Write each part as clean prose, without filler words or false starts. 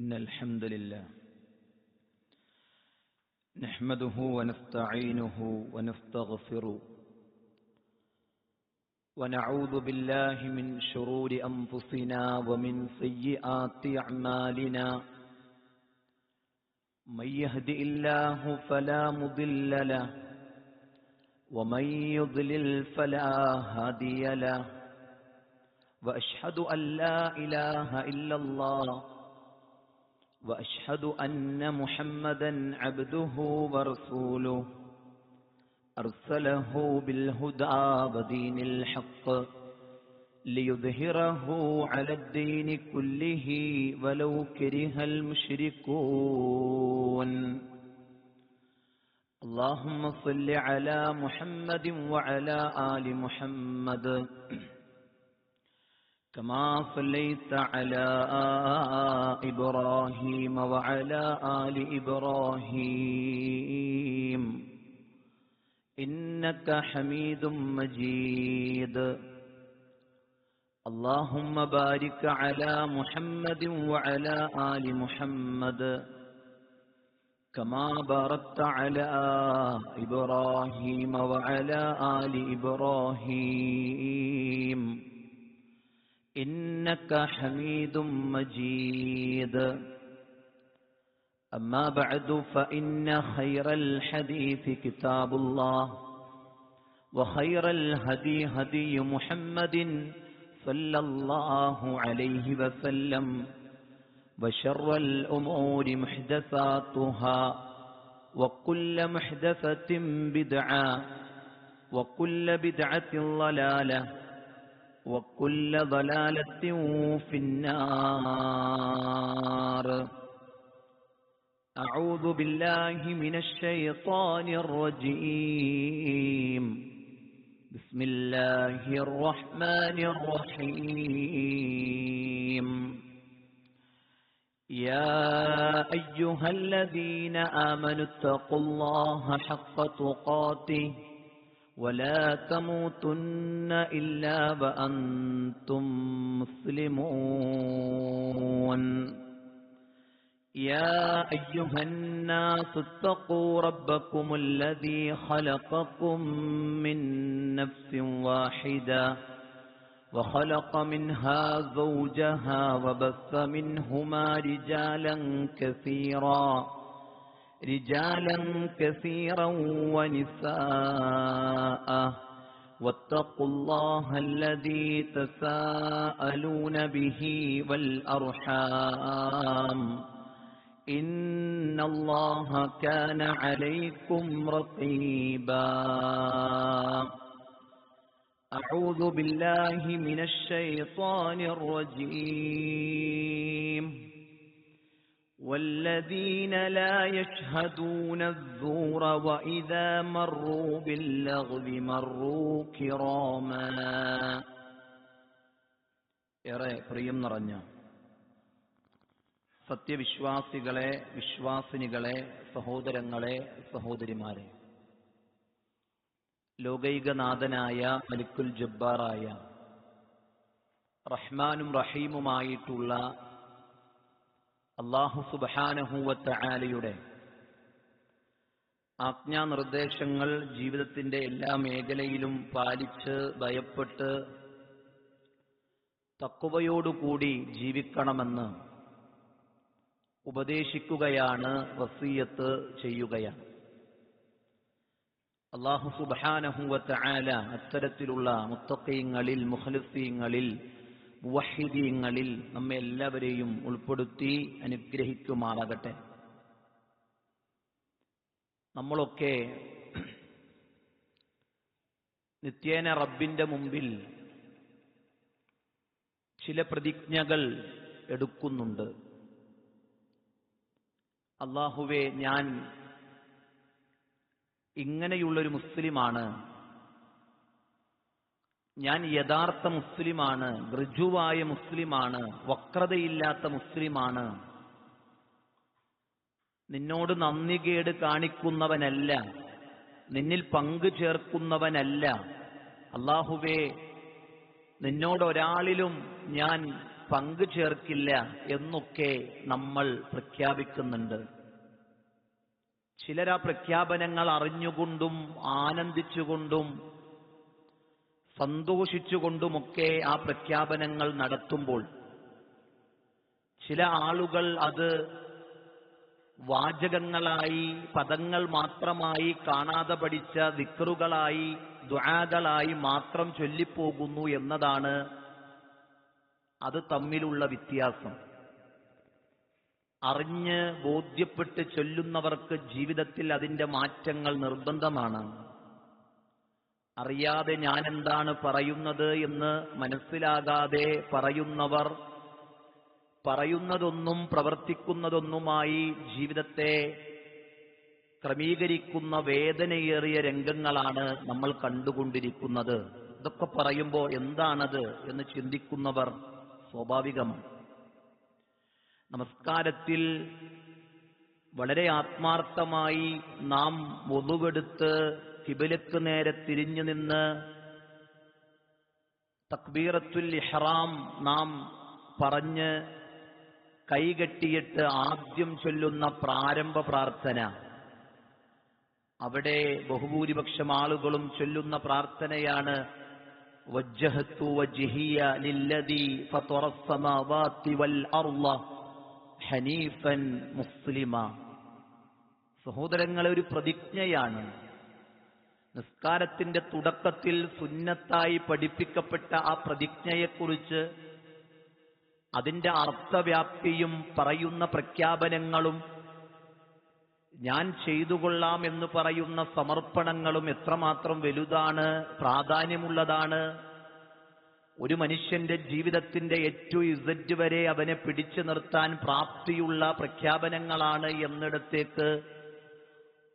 إن الحمد لله نحمده ونستعينه ونستغفره ونعوذ بالله من شرور أنفسنا ومن سيئات أعمالنا من يهدئ الله فلا مضل له ومن يضلل فلا هادي له وأشهد أن لا إله إلا الله وأشهد أن محمدا عبده ورسوله أرسله بالهدى ودين الحق ليظهره على الدين كله ولو كره المشركون اللهم صل على محمد وعلى آل محمد كما صليت على إبراهيم وعلى آل إبراهيم إنك حميد مجيد اللهم بارك على محمد وعلى آل محمد كما باركت على إبراهيم وعلى آل إبراهيم إنك حميد مجيد أما بعد فإن خير الحديث كتاب الله وخير الهدي هدي محمد صلى الله عليه وسلم وشر الأمور محدثاتها وكل محدثة بدعة وكل بدعة ضلالة وكل ضلالة في النار أعوذ بالله من الشيطان الرجيم بسم الله الرحمن الرحيم يا أيها الذين آمنوا اتقوا الله حق تقاته ولا تموتن إلا وأنتم مسلمون يا أيها الناس اتقوا ربكم الذي خلقكم من نفس واحدة وخلق منها زوجها وبث منهما رجالا كثيرا ونساء واتقوا الله الذي تساءلون به والأرحام إن الله كان عليكم رقيبا أعوذ بالله من الشيطان الرجيم والذين لا يشهدون الزور وإذا مروا باللغو مروا كراما ഏറെ പ്രിയം നിറഞ്ഞ സത്യവിശ്വാസികളെ, വിശ്വാസിനികളെ, സഹോദരങ്ങളെ, സഹോദരിമാരെ, ലോകൈകനാഥനായ മലിക്കുൽ ജബ്ബാറായ റഹ്മാനും റഹീമുമായിട്ടുള്ള അല്ലാഹു സുബ്ഹാനഹു വ തആലയുടെ ആജ്ഞാനിർദ്ദേശങ്ങൾ ജീവിതത്തിന്റെ എല്ലാ മേഖലയിലും പാലിച്ച് ഭയപ്പെട്ട് തഖ്വയോടുകൂടി ജീവിക്കണമെന്ന് ഉപദേശിക്കുകയാണ്, വസിയ്യത്ത് ചെയ്യുകയാണ്. അല്ലാഹു സുബ്ഹാനഹു വ തആല അത്തരത്തിലുള്ള മുത്തഖീങ്ങളിൽ, മുഖ്ലിസീങ്ങളിൽ, മുവഹ്ഹിദീങ്ങളിൽ നമ്മെ എല്ലാവരെയും ഉൾപ്പെടുത്തി അനുഗ്രഹിക്കുമാറാകട്ടെ. നമ്മളൊക്കെ നിത്യേന റബ്ബിന്റെ മുമ്പിൽ ചില പ്രതിജ്ഞകൾ എടുക്കുന്നുണ്ട്. അല്ലാഹുവേ, ഞാൻ ഇങ്ങനെയുള്ളൊരു മുസ്ലിമാണ്, ഞാൻ യഥാർത്ഥ മുസ്ലിമാണ്, ഋജുവായ മുസ്ലിമാണ്, വക്രതയില്ലാത്ത മുസ്ലിമാണ്, നിന്നോട് നന്ദികേട് കാണിക്കുന്നവനല്ല, നിന്നിൽ പങ്കു ചേർക്കുന്നവനല്ല. അല്ലാഹുവേ, നിന്നോടൊരാളിലും ഞാൻ പങ്കു ചേർക്കില്ല എന്നൊക്കെ നമ്മൾ പ്രഖ്യാപിക്കുന്നുണ്ട്. ചിലർ ആ പ്രഖ്യാപനങ്ങൾ അറിഞ്ഞുകൊണ്ടും ആനന്ദിച്ചുകൊണ്ടും സന്തോഷിച്ചുകൊണ്ടുമൊക്കെ ആ പ്രഖ്യാപനങ്ങൾ നടത്തുമ്പോൾ ചില ആളുകൾ അത് വാചകങ്ങളായി പദങ്ങൾ മാത്രമായി കാണാതെ പഠിച്ച ദിക്റുകളായി ദുആകളായി മാത്രം ചൊല്ലിപ്പോകുന്നു എന്നതാണ് അത് തമ്മിലുള്ള വ്യത്യാസം. അറിഞ്ഞ് ബോധ്യപ്പെട്ട് ചൊല്ലുന്നവർക്ക് ജീവിതത്തിൽ അതിൻ്റെ മാറ്റങ്ങൾ നിർബന്ധമാണ്. അറിയാതെ ഞാൻ എന്താണ് പറയുന്നത് എന്ന് മനസ്സിലാകാതെ പറയുന്നവർ പറയുന്നതൊന്നും പ്രവർത്തിക്കുന്നതൊന്നുമായി ജീവിതത്തെ ക്രമീകരിക്കുന്ന വേദനയേറിയ രംഗങ്ങളാണ് നമ്മൾ കണ്ടുകൊണ്ടിരിക്കുന്നത്. ഇതൊക്കെ പറയുമ്പോൾ എന്താണത് എന്ന് ചിന്തിക്കുന്നവർ സ്വാഭാവികമാണ്. നമസ്കാരത്തിൽ വളരെ ആത്മാർത്ഥമായി നാം വുളുവെടുത്ത് ഖിബലക്ക് നേരെ തിരിഞ്ഞു നിന്ന് തക്ബീറത്തുൽ ഇഹ്റാം നാം പറഞ്ഞ് കൈകെട്ടിയിട്ട് ആദ്യം ചൊല്ലുന്ന പ്രാരംഭ പ്രാർത്ഥന, അവിടെ ബഹുഭൂരിപക്ഷം ആളുകളും ചൊല്ലുന്ന പ്രാർത്ഥനയാണ് വജ്ജഹതു വജ്ഹിയ ലില്ലദീ ഫതറസ് സമാവാതി വൽ അർള ഹനീഫൻ മുസ്ലിമ. സഹോദരങ്ങളെ, ഒരു പ്രതിജ്ഞയാണ്. നിസ്കാരത്തിന്റെ തുടക്കത്തിൽ സുന്നത്തായി പഠിപ്പിക്കപ്പെട്ട ആ പ്രതിജ്ഞയെക്കുറിച്ച് അതിന്റെ അർത്ഥവ്യാപ്തിയും പറയുന്ന പ്രഖ്യാപനങ്ങളും ഞാൻ ചെയ്തുകൊള്ളാം എന്ന് പറയുന്ന സമർപ്പണങ്ങളും എത്രമാത്രം വലുതാണ്, പ്രാധാന്യമുള്ളതാണ്. ഒരു മനുഷ്യന്റെ ജീവിതത്തിന്റെ ഏറ്റവും ഇസറ്റ് വരെ അവനെ പിടിച്ചു നിർത്താൻ പ്രാപ്തിയുള്ള പ്രഖ്യാപനങ്ങളാണ് എന്നിടത്തേക്ക്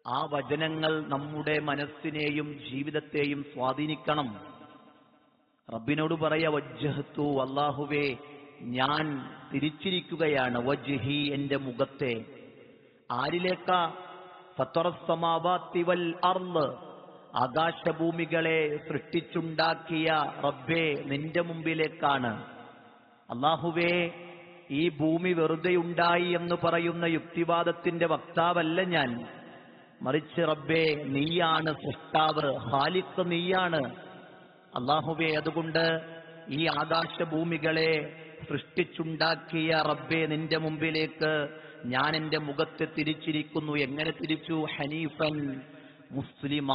ആ വചനങ്ങൾ നമ്മുടെ മനസ്സിനെയും ജീവിതത്തെയും സ്വാധീനിക്കണം. റബ്ബിനോട് പറയാ വജ്ജഹത്തു, അല്ലാഹുവേ ഞാൻ തിരിച്ചിരിക്കുകയാണ്, വജ്ഹി എന്റെ മുഖത്തെ. ആരിലേക്കാ? ഫത്തറസ് സമാവാതി വൽ അർള്, ആകാശഭൂമികളെ സൃഷ്ടിച്ചുണ്ടാക്കിയ റബ്ബേ നിന്റെ മുമ്പിലേക്കാണ്. അല്ലാഹുവേ, ഈ ഭൂമി വെറുതെ ഉണ്ടായി എന്ന് പറയുന്ന യുക്തിവാദത്തിന്റെ വക്താവല്ല ഞാൻ, മറിച്ച് റബ്ബേ നീയാണ് സൃഷ്ടാവ്, ഖാലിഖ് നീയാണ്. അല്ലാഹുവേ, അതുകൊണ്ട് ഈ ആകാശഭൂമികളെ സൃഷ്ടിച്ചുണ്ടാക്കിയ റബ്ബേ നിന്റെ മുമ്പിലേക്ക് ഞാൻ എന്റെ മുഖത്തെ തിരിച്ചിരിക്കുന്നു. എങ്ങനെ തിരിച്ചു? ഹനീഫൻ മുസ്ലിമ,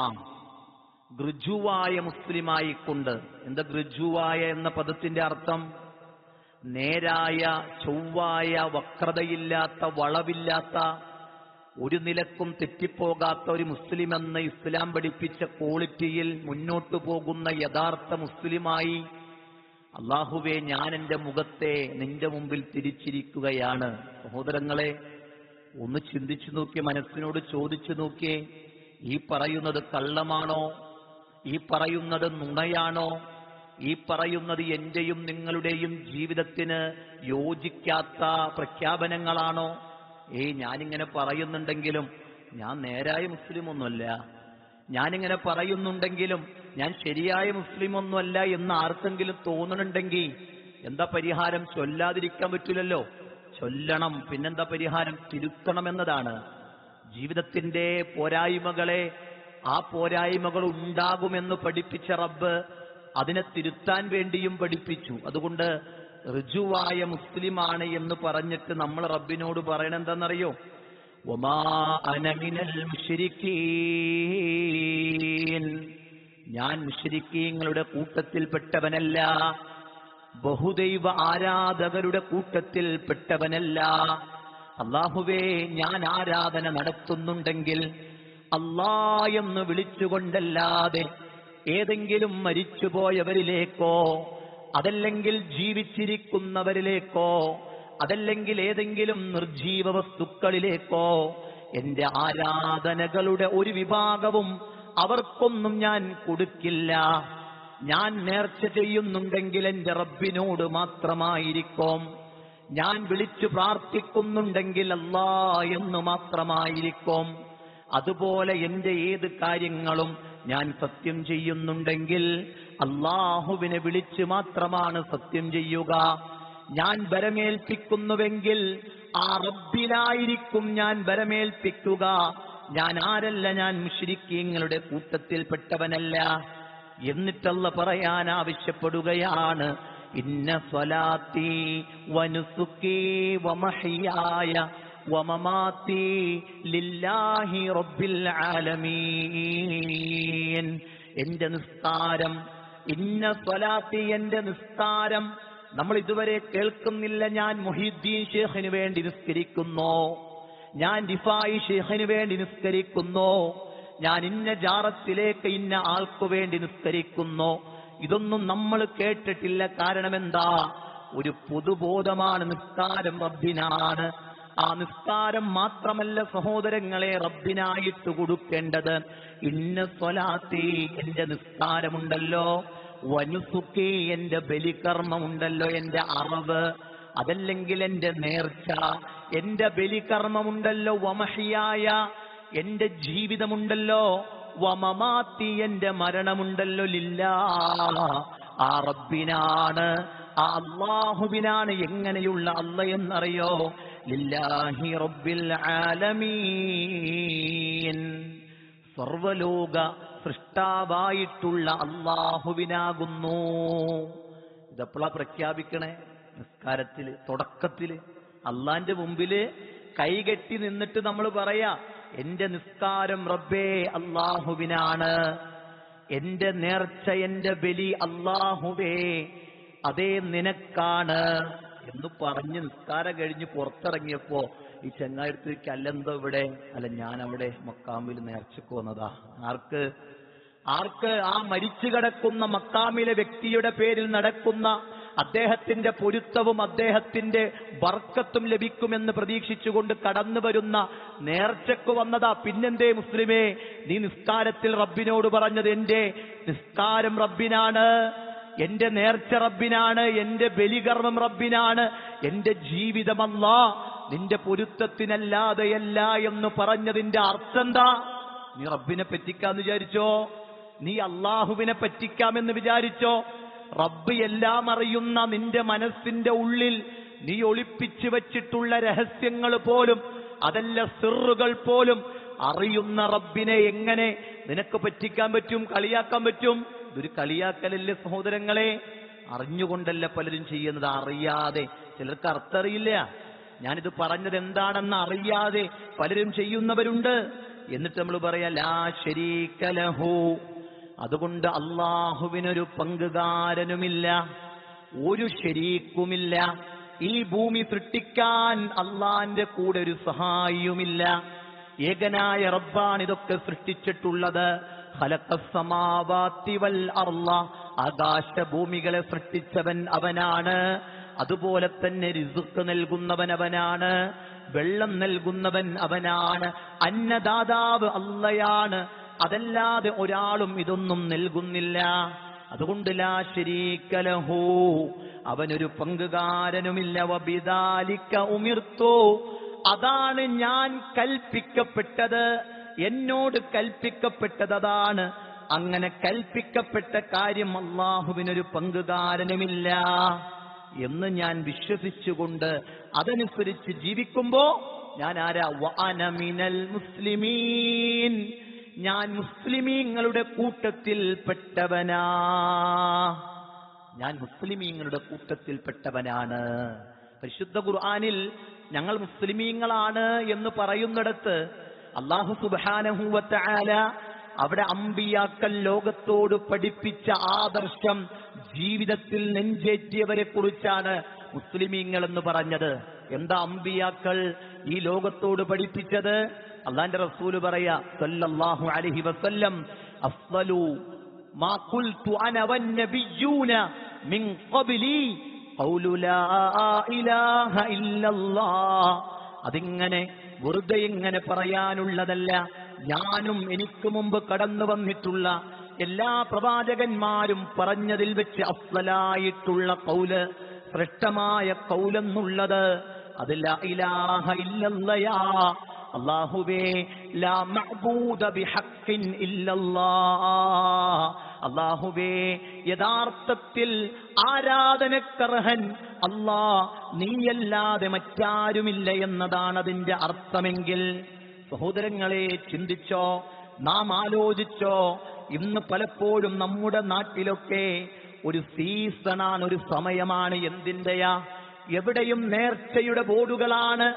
ഗൃജുവായ മുസ്ലിമായിക്കൊണ്ട്. എന്താ ഗൃജുവായ എന്ന പദത്തിന്റെ അർത്ഥം? നേരായ, ചൊവ്വായ, വക്രതയില്ലാത്ത, വളവില്ലാത്ത, ഒരു നിലക്കും തെറ്റിപ്പോകാത്ത ഒരു മുസ്ലിം എന്ന ഇസ്ലാം പഠിപ്പിച്ച ക്വാളിറ്റിയിൽ മുന്നോട്ടു പോകുന്ന യഥാർത്ഥ മുസ്ലിമായി അല്ലാഹുവേ ഞാൻ എന്റെ മുഖത്തെ നിന്റെ മുമ്പിൽ തിരിച്ചിരിക്കുകയാണ്. സഹോദരങ്ങളെ, ഒന്ന് ചിന്തിച്ചു നോക്കിയേ, മനസ്സിനോട് ചോദിച്ചു നോക്കിയേ, ഈ പറയുന്നത് കള്ളമാണോ? ഈ പറയുന്നത് നുണയാണോ? ഈ പറയുന്നത് എന്റെയും നിങ്ങളുടെയും ജീവിതത്തിന് യോജിക്കാത്ത പ്രഖ്യാപനങ്ങളാണോ? ഞാനിങ്ങനെ പറയുന്നുണ്ടെങ്കിലും ഞാൻ നേരായ മുസ്ലിം ഒന്നുമല്ല, ഞാനിങ്ങനെ പറയുന്നുണ്ടെങ്കിലും ഞാൻ ശരിയായ മുസ്ലിം ഒന്നുമല്ല എന്ന് ആർക്കെങ്കിലും തോന്നണുണ്ടെങ്കിൽ എന്താ പരിഹാരം? ചൊല്ലാതിരിക്കാൻ പറ്റില്ലല്ലോ, ചൊല്ലണം. പിന്നെന്താ പരിഹാരം? തിരുത്തണമെന്നതാണ്. ജീവിതത്തിന്റെ പോരായ്മകളെ, ആ പോരായ്മകൾ ഉണ്ടാകുമെന്ന് പഠിപ്പിച്ച റബ്ബ് അതിനെ തിരുത്താൻ വേണ്ടിയും പഠിപ്പിച്ചു. അതുകൊണ്ട് ഋജുവായ മുസ്ലിമാണ് എന്ന് പറഞ്ഞിട്ട് നമ്മൾ റബ്ബിനോട് പറയണ എന്താണെന്നറിയോ? വമാ അന മിനൽ മുശ്രിക്കീൻ, ഞാൻ മുശ്രിക്കീങ്ങളുടെ കൂട്ടത്തിൽപ്പെട്ടവനല്ല, ബഹുദൈവ ആരാധകരുടെ കൂട്ടത്തിൽപ്പെട്ടവനല്ല. അല്ലാഹുവേ, ഞാൻ ആരാധന നടത്തുന്നുണ്ടെങ്കിൽ അല്ലാ എന്ന് വിളിച്ചുകൊണ്ടല്ലാതെ ഏതെങ്കിലും മരിച്ചുപോയവരിലേക്കോ അതല്ലെങ്കിൽ ജീവിച്ചിരിക്കുന്നവരിലേക്കോ അതല്ലെങ്കിൽ ഏതെങ്കിലും നിർജീവ വസ്തുക്കളിലേക്കോ എന്റെ ആരാധനകളുടെ ഒരു വിഭാഗവും അവർക്കൊന്നും ഞാൻ കൊടുക്കില്ല. ഞാൻ നേർച്ച ചെയ്യുന്നുണ്ടെങ്കിൽ എന്റെ റബ്ബിനോട് മാത്രമായിരിക്കും. ഞാൻ വിളിച്ചു പ്രാർത്ഥിക്കുന്നുണ്ടെങ്കിൽ അല്ലാ എന്ന് മാത്രമായിരിക്കും. അതുപോലെ എന്റെ ഏത് കാര്യങ്ങളും ഞാൻ സത്യം ചെയ്യുന്നുണ്ടെങ്കിൽ അല്ലാഹുവിനെ വിളിച്ച് മാത്രമാണ് സത്യം ചെയ്യുക. ഞാൻ ബരമേൽപ്പിക്കുന്നുവെങ്കിൽ ആ റബ്ബിലായിരിക്കും ഞാൻ ബരമേൽപ്പിക്കുക. ഞാൻ ആരല്ല, ഞാൻ മുശ്രിക്കീങ്ങളുടെ കൂട്ടത്തിൽപ്പെട്ടവനല്ല. എന്നിട്ടല്ല പറയാൻ ആവശ്യപ്പെടുകയാണ്, ഇന്ന സ്വലാത്തി വനുസുക്കി വമഹ്യായ വമമാതി ലില്ലാഹി റബ്ബിൽ ആലമീൻ. എന്റെ നിസ്കാരം, ഇന്ന സ്വലാത്തി, എന്റെ നിസ്കാരം. നമ്മൾ ഇതുവരെ കേൾക്കുന്നില്ല, ഞാൻ മുഹീദ്ദീൻ ശൈഖിന് വേണ്ടി നിസ്കരിക്കുന്നു, ഞാൻ റിഫായി ശൈഖിന് വേണ്ടി നിസ്കരിക്കുന്നു, ഞാൻ ഇന്ന ജാറത്തിലേക്ക് ഇന്ന ആൾക്കു വേണ്ടി നിസ്കരിക്കുന്നു. ഇതൊന്നും നമ്മൾ കേട്ടിട്ടില്ല. കാരണം എന്താ? ഒരു പൊതുബോധമാണ്. നിസ്കാരം റബ്ബിനാണ്. ആ നിസ്കാരം മാത്രമല്ല സഹോദരങ്ങളെ റബ്ബിനായിട്ട് കൊടുക്കേണ്ടത്. ഇന്ന സ്വലാത്തി, എന്റെ നിസ്കാരമുണ്ടല്ലോ, വനുസുക്കി, എന്റെ ബലികർമ്മമുണ്ടല്ലോ, എന്റെ അറവ്, അതല്ലെങ്കിൽ എന്റെ നേർച്ച, എന്റെ ബലികർമ്മമുണ്ടല്ലോ, വമഹിയായ, എന്റെ ജീവിതമുണ്ടല്ലോ, വമമാതി, എന്റെ മരണമുണ്ടല്ലോ, ലില്ലാഹ്, ആ റബ്ബിനാണ്, ആ അല്ലാഹുവിനാണ്. എങ്ങനെയുള്ള അള്ളയെന്നറിയോ? ലില്ലാഹി റബ്ബിൽ ആലമീൻ, സർവലോക സൃഷ്ടാവായിട്ടുള്ള അല്ലാഹുവിനാകുന്നു. ഇതെപ്പോഴാ പ്രഖ്യാപിക്കണേ? നിസ്കാരത്തില്, തുടക്കത്തില് അള്ളാന്റെ മുമ്പില് കൈകെട്ടി നിന്നിട്ട് നമ്മൾ പറയാ, എന്റെ നിസ്കാരം റബ്ബേ അല്ലാഹുവിനാണ്, എന്റെ നേർച്ച, എന്റെ ബലി അല്ലാഹുവേ, അതേ നിനക്കാണ് എന്ന് പറഞ്ഞ് നിസ്കാരം കഴിഞ്ഞ് പുറത്തിറങ്ങിയപ്പോ ഈ ചെങ്ങായിടത്തേക്ക്, അല്ലെന്തോ ഇവിടെ, അല്ല ഞാൻ അവിടെ മക്കാമിൽ നേർച്ചക്ക് വന്നതാ. ആർക്ക്? ആ മരിച്ചു കിടക്കുന്ന മക്കാമിലെ വ്യക്തിയുടെ പേരിൽ നടക്കുന്ന അദ്ദേഹത്തിന്റെ പൊരുത്തവും അദ്ദേഹത്തിന്റെ ബർക്കത്തും ലഭിക്കുമെന്ന് പ്രതീക്ഷിച്ചുകൊണ്ട് കടന്നു വരുന്ന നേർച്ചക്ക് വന്നതാ. പിന്നെന്തേ മുസ്ലിമേ, നീ നിസ്കാരത്തിൽ റബ്ബിനോട് പറഞ്ഞത്, എന്റെ നിസ്കാരം റബ്ബിനാണ്, എന്റെ നേർച്ച റബ്ബിനാണ്, എന്റെ ബലികർമ്മം റബ്ബിനാണ്, എന്റെ ജീവിതമല്ല നിന്റെ പൊരുത്തത്തിനല്ലാതെയല്ല എന്ന് പറഞ്ഞതിന്റെ അർത്ഥം എന്താ? നീ റബ്ബിനെ പറ്റിക്കാന്ന് വിചാരിച്ചോ? നീ അള്ളാഹുവിനെ പറ്റിക്കാമെന്ന് വിചാരിച്ചോ? റബ്ബ് എല്ലാം അറിയുന്ന നിന്റെ മനസ്സിന്റെ ഉള്ളിൽ നീ ഒളിപ്പിച്ചു വച്ചിട്ടുള്ള രഹസ്യങ്ങൾ പോലും, അതല്ല സിറുകൾ പോലും അറിയുന്ന റബ്ബിനെ എങ്ങനെ നിനക്ക് പറ്റിക്കാൻ പറ്റും, കളിയാക്കാൻ പറ്റും? ഇതൊരു കളിയാക്കലല്ലേ സഹോദരങ്ങളെ? അറിഞ്ഞുകൊണ്ടല്ല പലരും ചെയ്യുന്നത്, അറിയാതെ. ചിലർക്ക് അർത്ഥറിയില്ല. ഞാനിത് പറഞ്ഞത് എന്താണെന്ന് അറിയാതെ പലരും ചെയ്യുന്നവരുണ്ട്. എന്നിട്ട് നമ്മൾ പറയാ ലാ ശരീക ലഹു, അതുകൊണ്ട് അള്ളാഹുവിനൊരു പങ്കുകാരനുമില്ല, ഒരു ശരീക്കുമില്ല. ഈ ഭൂമി സൃഷ്ടിക്കാൻ അള്ളാന്റെ കൂടെ ഒരു സഹായിയുമില്ല. ഏകനായ റബ്ബാണ് ഇതൊക്കെ സൃഷ്ടിച്ചിട്ടുള്ളത്. ഖലഖസ്സമാവാതി വൽ അർള, ആകാശഭൂമികളെ സൃഷ്ടിച്ചവൻ അവനാണ്. അതുപോലെ തന്നെ റിസ്ഖ് നൽകുന്നവൻ അവനാണ്, വെള്ളം നൽകുന്നവൻ അവനാണ്, അന്നദാതാവ് അള്ളയാണ്. അതല്ലാതെ ഒരാളും ഇതൊന്നും നൽകുന്നില്ല. അതുകൊണ്ട് ലാ ശരീക ലഹു, അവനൊരു പങ്കുകാരനുമില്ല. വബിദാലിക ഉമിർതു, അതാണ് ഞാൻ കൽപ്പിക്കപ്പെട്ടത്, എന്നോട് കൽപ്പിക്കപ്പെട്ടത് അതാണ്. അങ്ങനെ കൽപ്പിക്കപ്പെട്ട കാര്യം അല്ലാഹുവിനൊരു പങ്കുകാരനുമില്ല എന്ന് ഞാൻ വിശ്വസിച്ചുകൊണ്ട് അതനുസരിച്ച് ജീവിക്കുമ്പോ ഞാൻ ആരാ? വഅന മിനൽ മുസ്ലിമീൻ, ഞാൻ മുസ്ലിമീങ്ങളുടെ കൂട്ടത്തിൽപ്പെട്ടവനാ, ഞാൻ മുസ്ലിമീങ്ങളുടെ കൂട്ടത്തിൽപ്പെട്ടവനാണ്. പരിശുദ്ധ ഖുർആനിൽ ഞങ്ങൾ മുസ്ലിമീങ്ങളാണ് എന്ന് പറയുന്നിടത്ത് അല്ലാഹു സുബ്ഹാനഹു വ തആല അവിടെ അമ്പിയാക്കൾ ലോകത്തോട് പഠിപ്പിച്ച ആദർശം ജീവിതത്തിൽ നെഞ്ചേറ്റിയവരെ കുറിച്ചാണ് മുസ്ലിമീങ്ങൾ എന്ന് പറഞ്ഞത്. എന്താ അമ്പിയാക്കൾ ഈ ലോകത്തോട് പഠിപ്പിച്ചത്? അള്ളാന്റെ റസൂല് പറയാ സല്ലല്ലാഹു അലൈഹി വസല്ലം, അഫ്ളലു മാ ഖുൽതു അന വന്നബിയ്യൂന മിൻ ഖബ്ലി ഖൗലു ലാ ഇലാഹ ഇല്ലല്ലാഹ്. അതിങ്ങനെ വെറുതെ ഇങ്ങനെ പറയാനുള്ളതല്ല. ഞാനും എനിക്ക് മുമ്പ് കടന്നു വന്നിട്ടുള്ള എല്ലാ പ്രവാചകന്മാരും പറഞ്ഞതിൽ വെച്ച് അഫ്ളലായിട്ടുള്ള ഖൗല്, ശ്രേഷ്ഠമായ ഖൗലെന്നുള്ളത് അത് ലാ ഇലാഹ ഇല്ലല്ലാഹ്, അല്ലാഹുവേ ലാ മഅബൂദ ബിഹഖിൻ ഇല്ലല്ലാഹ്, അല്ലാഹുവേ യഥാർത്ഥത്തിൽ ആരാധനക്കർഹൻ അല്ലാഹ് നീയല്ലാതെ മറ്റാരുമില്ല എന്നതാണ് അതിന്റെ അർത്ഥമെങ്കിൽ, സഹോദരങ്ങളെ ചിന്തിച്ചോ, നാം ആലോചിച്ചോ. ഇന്ന് പലപ്പോഴും നമ്മുടെ നാട്ടിലൊക്കെ ഒരു സീസണാണ്, ഒരു സമയമാണ്. എന്തിന്റെയാ? എവിടെയും നേർച്ചയുടെ ബോർഡുകളാണ്,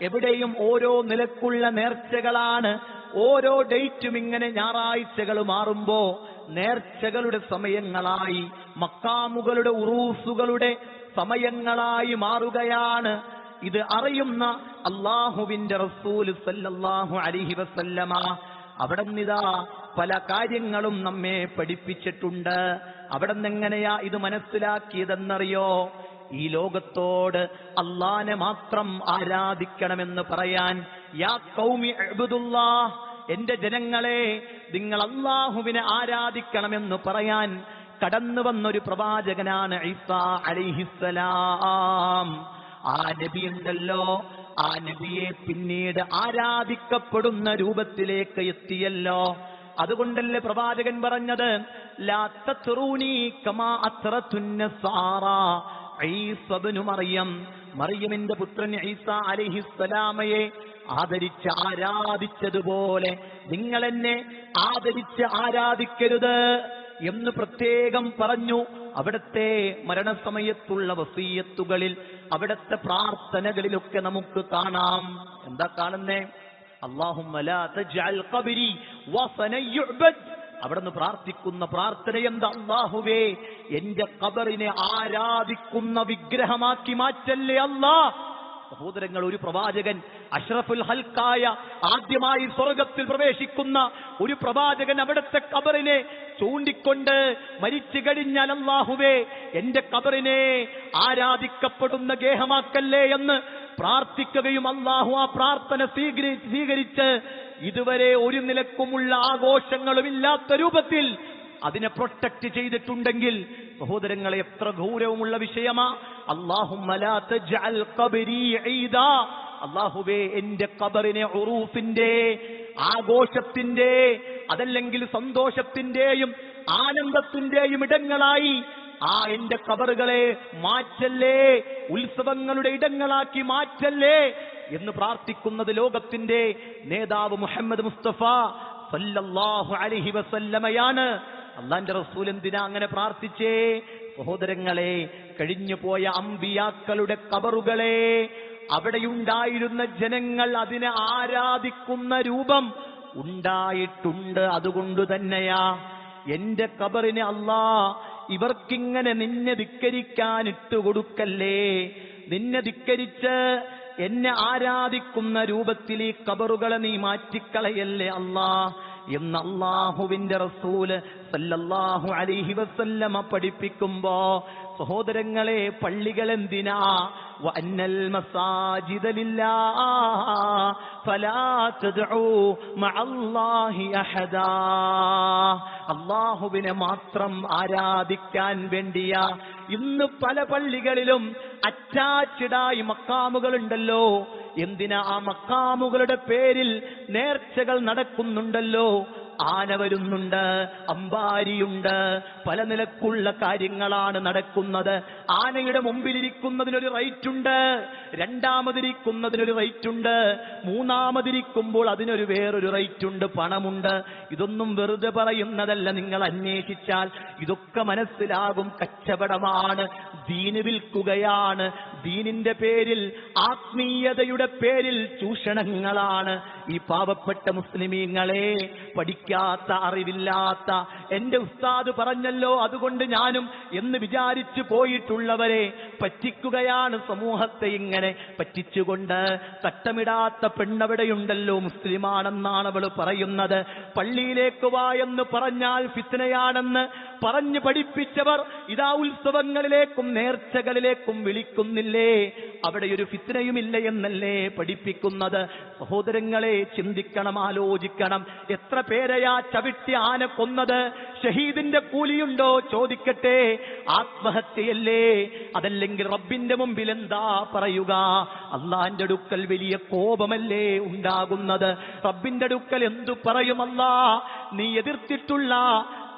എവിടെയും ഓരോ നിലക്കുള്ള നേർച്ചകളാണ്. ഓരോ ഡേറ്റും ഇങ്ങനെ ഞായറാഴ്ചകൾ മാറുമ്പോ നേർച്ചകളുടെ സമയങ്ങളായി, മക്കാമുകളുടെ ഉറൂസുകളുടെ സമയങ്ങളായി മാറുകയാണ്. ഇത് അറിയുന്ന അല്ലാഹുവിന്റെ റസൂൽ സല്ലല്ലാഹു അലൈഹി വസല്ലമ അവിടെന്നിതാ പല കാര്യങ്ങളും നമ്മെ പഠിപ്പിച്ചിട്ടുണ്ട്. അവിടെന്ന് എങ്ങനെയാ ഇത് മനസ്സിലാക്കിയതെന്നറിയോ? ഈ ലോകത്തോട് അല്ലാഹനെ മാത്രം ആരാധിക്കണമെന്ന് പറയാൻ, യാ ഖൗമി ഇഅ്ബുദുല്ലാഹ്, എന്റെ ജനങ്ങളെ നിങ്ങൾ അല്ലാഹുവിനെ ആരാധിക്കണമെന്ന് പറയാൻ കടന്നു വന്നൊരു പ്രവാചകനാണ് ഈസാ അലൈഹിസ്സലാം. ആ നബി ഉണ്ടല്ലോ, ആ നബിയെ പിന്നീട് ആരാധിക്കപ്പെടുന്ന രൂപത്തിലേക്ക് എത്തിയല്ലോ. അതുകൊണ്ടല്ലേ പ്രവാചകൻ പറഞ്ഞത്, ലാ തത്റൂനി കമാ അത്റത്തുൻ നസാറാ ഈസ ഇബ്നു മറിയം, മറിയമിന്റെ പുത്രൻ ഈസാ അലൈഹിസ്സലാമയെ ആദരിച്ച് ആരാധിച്ചതുപോലെ നിങ്ങൾ എന്നെ ആദരിച്ച് ആരാധിക്കരുത് എന്ന് പ്രത്യേകം പറഞ്ഞു. അവിടുത്തെ മരണസമയത്തുള്ള വസീയത്തുകളിൽ, അവിടുത്തെ പ്രാർത്ഥനകളിലൊക്കെ നമുക്ക് കാണാം. എന്താ കാണുന്നേ? അല്ലാഹുമ്മ ലാ തജ്അൽ ഖബ്രി വസനൻ യുഅ്ബദ്. അവിടുന്ന് പ്രാർത്ഥിക്കുന്ന പ്രാർത്ഥന എന്താ? അല്ലാഹുവേ, എന്റെ ഖബറിനെ ആരാധിക്കുന്ന വിഗ്രഹമാക്കി മാറ്റല്ലേ അല്ലാഹ്. സഹോദരങ്ങൾ, ഒരു പ്രവാചകൻ, അഷ്റഫുൽ ഹൽക്കായ, ആദ്യമായി സ്വർഗത്തിൽ പ്രവേശിക്കുന്ന ഒരു പ്രവാചകൻ അവിടുത്തെ ഖബറിനെ ചൂണ്ടിക്കൊണ്ട് മരിച്ചു കഴിഞ്ഞാൽ, അല്ലാഹുവേ എന്റെ ഖബറിനെ ആരാധിക്കപ്പെടുന്ന ഗേഹമാക്കല്ലേ എന്ന് പ്രാർത്ഥിക്കുകയും അല്ലാഹു ആ പ്രാർത്ഥന സ്വീകരിച്ച് ഇതുവരെ ഒരു നിലക്കുമുള്ള ആഘോഷങ്ങളുമില്ലാത്ത രൂപത്തിൽ അതിനെ പ്രൊട്ടക്ട് ചെയ്തിട്ടുണ്ടെങ്കിൽ, സഹോദരങ്ങളെ, എത്ര ഗൗരവമുള്ള വിഷയമാ. അല്ലാഹുമ്മ ലാ തജ്അൽ ഖബ്രി ഈദാ, അല്ലാഹുവേ എന്റെ ഖബറിനെ ഉറൂഫിന്റെ, ആഘോഷത്തിന്റെ, അതല്ലെങ്കിൽ സന്തോഷത്തിന്റെയും ആനന്ദത്തിന്റെയും ഇടങ്ങളായി ആ എന്റെ ഖബറുകളെ മാറ്റല്ലേ, ഉത്സവങ്ങളുടെ ഇടങ്ങളാക്കി മാറ്റല്ലേ എന്ന് പ്രാർത്ഥിക്കുന്നത് ലോകത്തിന്റെ നേതാവ് മുഹമ്മദ് മുസ്തഫ സല്ലല്ലാഹു അലൈഹി വസല്ലമയാണ്. അല്ലാഹുവിന്റെ റസൂൽ എന്തിനാ അങ്ങനെ പ്രാർത്ഥിച്ചേ? സഹോദരങ്ങളെ, കഴിഞ്ഞു പോയ അമ്പിയാക്കളുടെ ഖബറുകളെ, അവിടെയുണ്ടായിരുന്ന ജനങ്ങൾ അതിനെ ആരാധിക്കുന്ന രൂപം ഉണ്ടായിട്ടുണ്ട്. അതുകൊണ്ട് തന്നെയാ എന്റെ ഖബറിനെ അല്ലാഹ് ഇവർക്കിങ്ങനെ നിന്നെ ധിക്കരിക്കാൻ ഇട്ടുകൊടുക്കല്ലേ, നിന്നെ ധിക്കരിച്ച് എന്നെ ആരാധിക്കുന്ന രൂപത്തിൽ ഈ ഖബറുകളെ നീ മാറ്റിക്കളയല്ലേ അല്ലാഹ് എന്ന് അല്ലാഹുവിന്റെ റസൂല് സല്ലല്ലാഹു അലൈഹി വസല്ലമ പഠിപ്പിക്കുമ്പോ, സഹോദരങ്ങളെ, പള്ളികൾ എന്തിനാ? വഅന്നൽ മസാജിദ ലില്ലാഹ് ഫലാ തദ്ഉ മഅല്ലാഹി അഹദാ, അല്ലാഹുവിനെ മാത്രം ആരാധിക്കാൻ വേണ്ടിയാ ഇന്ന് പല പള്ളികളിലും അറ്റാച്ച്ഡായി മക്കാമുകൾ ഉണ്ടല്ലോ. എന്തിനാ? ആ മക്കാമുകളുടെ പേരിൽ നേർച്ചകൾ നടക്കുന്നുണ്ടല്ലോ. ആന വരുന്നുണ്ട്, അമ്പാരിയുണ്ട്, പല നിലക്കുള്ള കാര്യങ്ങളാണ് നടക്കുന്നത്. ആനയുടെ മുമ്പിലിരിക്കുന്നതിനൊരു റേറ്റ് ഉണ്ട്, രണ്ടാമതിരിക്കുന്നതിനൊരു റേറ്റ് ഉണ്ട്, മൂന്നാമതിരിക്കുമ്പോൾ അതിനൊരു വേറൊരു റേറ്റ് ഉണ്ട്, പണമുണ്ട്. ഇതൊന്നും വെറുതെ പറയുന്നതല്ല, നിങ്ങൾ അന്വേഷിച്ചാൽ ഇതൊക്കെ മനസ്സിലാകും. കച്ചവടമാണ്, ദീന് വിൽക്കുകയാണ്, ദീനിന്റെ പേരിൽ, ആത്മീയതയുടെ പേരിൽ ചൂഷണങ്ങളാണ്. ഈ പാവപ്പെട്ട മുസ്ലിമീങ്ങളെ, പഠിക്കാത്ത, അറിവില്ലാത്ത, എന്റെ ഉസ്താദ് പറഞ്ഞല്ലോ അതുകൊണ്ട് ഞാനും എന്ന് വിചാരിച്ചു പോയിട്ടുള്ളവരെ പറ്റിക്കുകയാണ് സമൂഹത്തെ. ഇങ്ങനെ പറ്റിച്ചുകൊണ്ട് തട്ടമിടാത്ത പെണ്ണവിടെയുണ്ടല്ലോ, മുസ്ലിമാണെന്നാണ് അവൾ പറയുന്നത്. പള്ളിയിലേക്ക് വാ എന്ന് പറഞ്ഞാൽ ഫിത്നയാണെന്ന് പറഞ്ഞു പഠിപ്പിച്ചവർ ഇതാ ഉത്സവങ്ങളിലേക്കും നേർച്ചകളിലേക്കും വിളിക്കുന്നില്ലേ? അവിടെ ഒരു ഫിത്നയുമില്ല എന്നല്ലേ പഠിപ്പിക്കുന്നത്? സഹോദരങ്ങളെ, ചിന്തിക്കണം, ആലോചിക്കണം. എത്ര പേരെയാ ചവിട്ടി ആന കൊന്നത്? ഷഹീദിന്റെ കൂലിയുണ്ടോ ചോദിക്കട്ടെ? ആത്മഹത്യയല്ലേ? അതല്ലെങ്കിൽ റബ്ബിന്റെ മുമ്പിൽ എന്താ പറയുക? അള്ളാന്റെ അടുക്കൽ വലിയ കോപമല്ലേ ഉണ്ടാകുന്നത്? റബ്ബിന്റെ അടുക്കൽ എന്തു പറയും? അല്ലാ, നീ എതിർത്തിട്ടുള്ള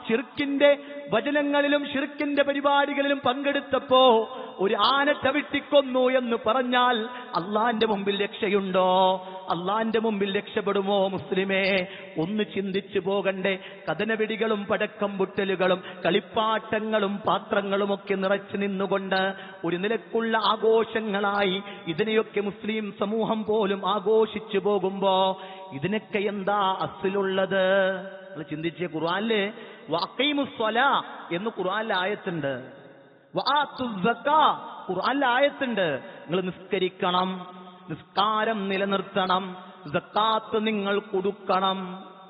ശിർക്കിന്റെ വചനങ്ങളിലും ശിർക്കിന്റെ പരിപാടികളിലും പങ്കെടുത്തപ്പോ ഒരു ആന ചവിട്ടിക്കൊന്നു എന്ന് പറഞ്ഞാൽ അള്ളാന്റെ മുമ്പിൽ രക്ഷയുണ്ടോ? അള്ളാന്റെ മുമ്പിൽ രക്ഷപ്പെടുമോ മുസ്ലിമേ? ഒന്ന് ചിന്തിച്ചു പോകണ്ടേ? കഥനവെടികളും പടക്കം പൊട്ടലുകളും കളിപ്പാട്ടങ്ങളും പാത്രങ്ങളും ഒക്കെ നിറച്ചു നിന്നുകൊണ്ട് ഒരു നിലക്കുള്ള ആഘോഷങ്ങളായി ഇതിനെയൊക്കെ മുസ്ലിം സമൂഹം പോലും ആഘോഷിച്ചു പോകുമ്പോ ഇതിനൊക്കെ എന്താ അസ്ലുള്ളത്? നിങ്ങൾ ചിന്തിച്ചേ. ഖുർആനില് വഅഖീമുസ്സലാ എന്ന് ഖുർആനിൽ ആയത്തുണ്ട്, വആത്തുസ്സക്കാ ഖുർആനിൽ ആയത്തുണ്ട്. നിങ്ങൾ നിസ്കരിക്കണം, നിസ്കാരം നിലനിർത്തണം, സക്കാത്ത് നിങ്ങൾ കൊടുക്കണം.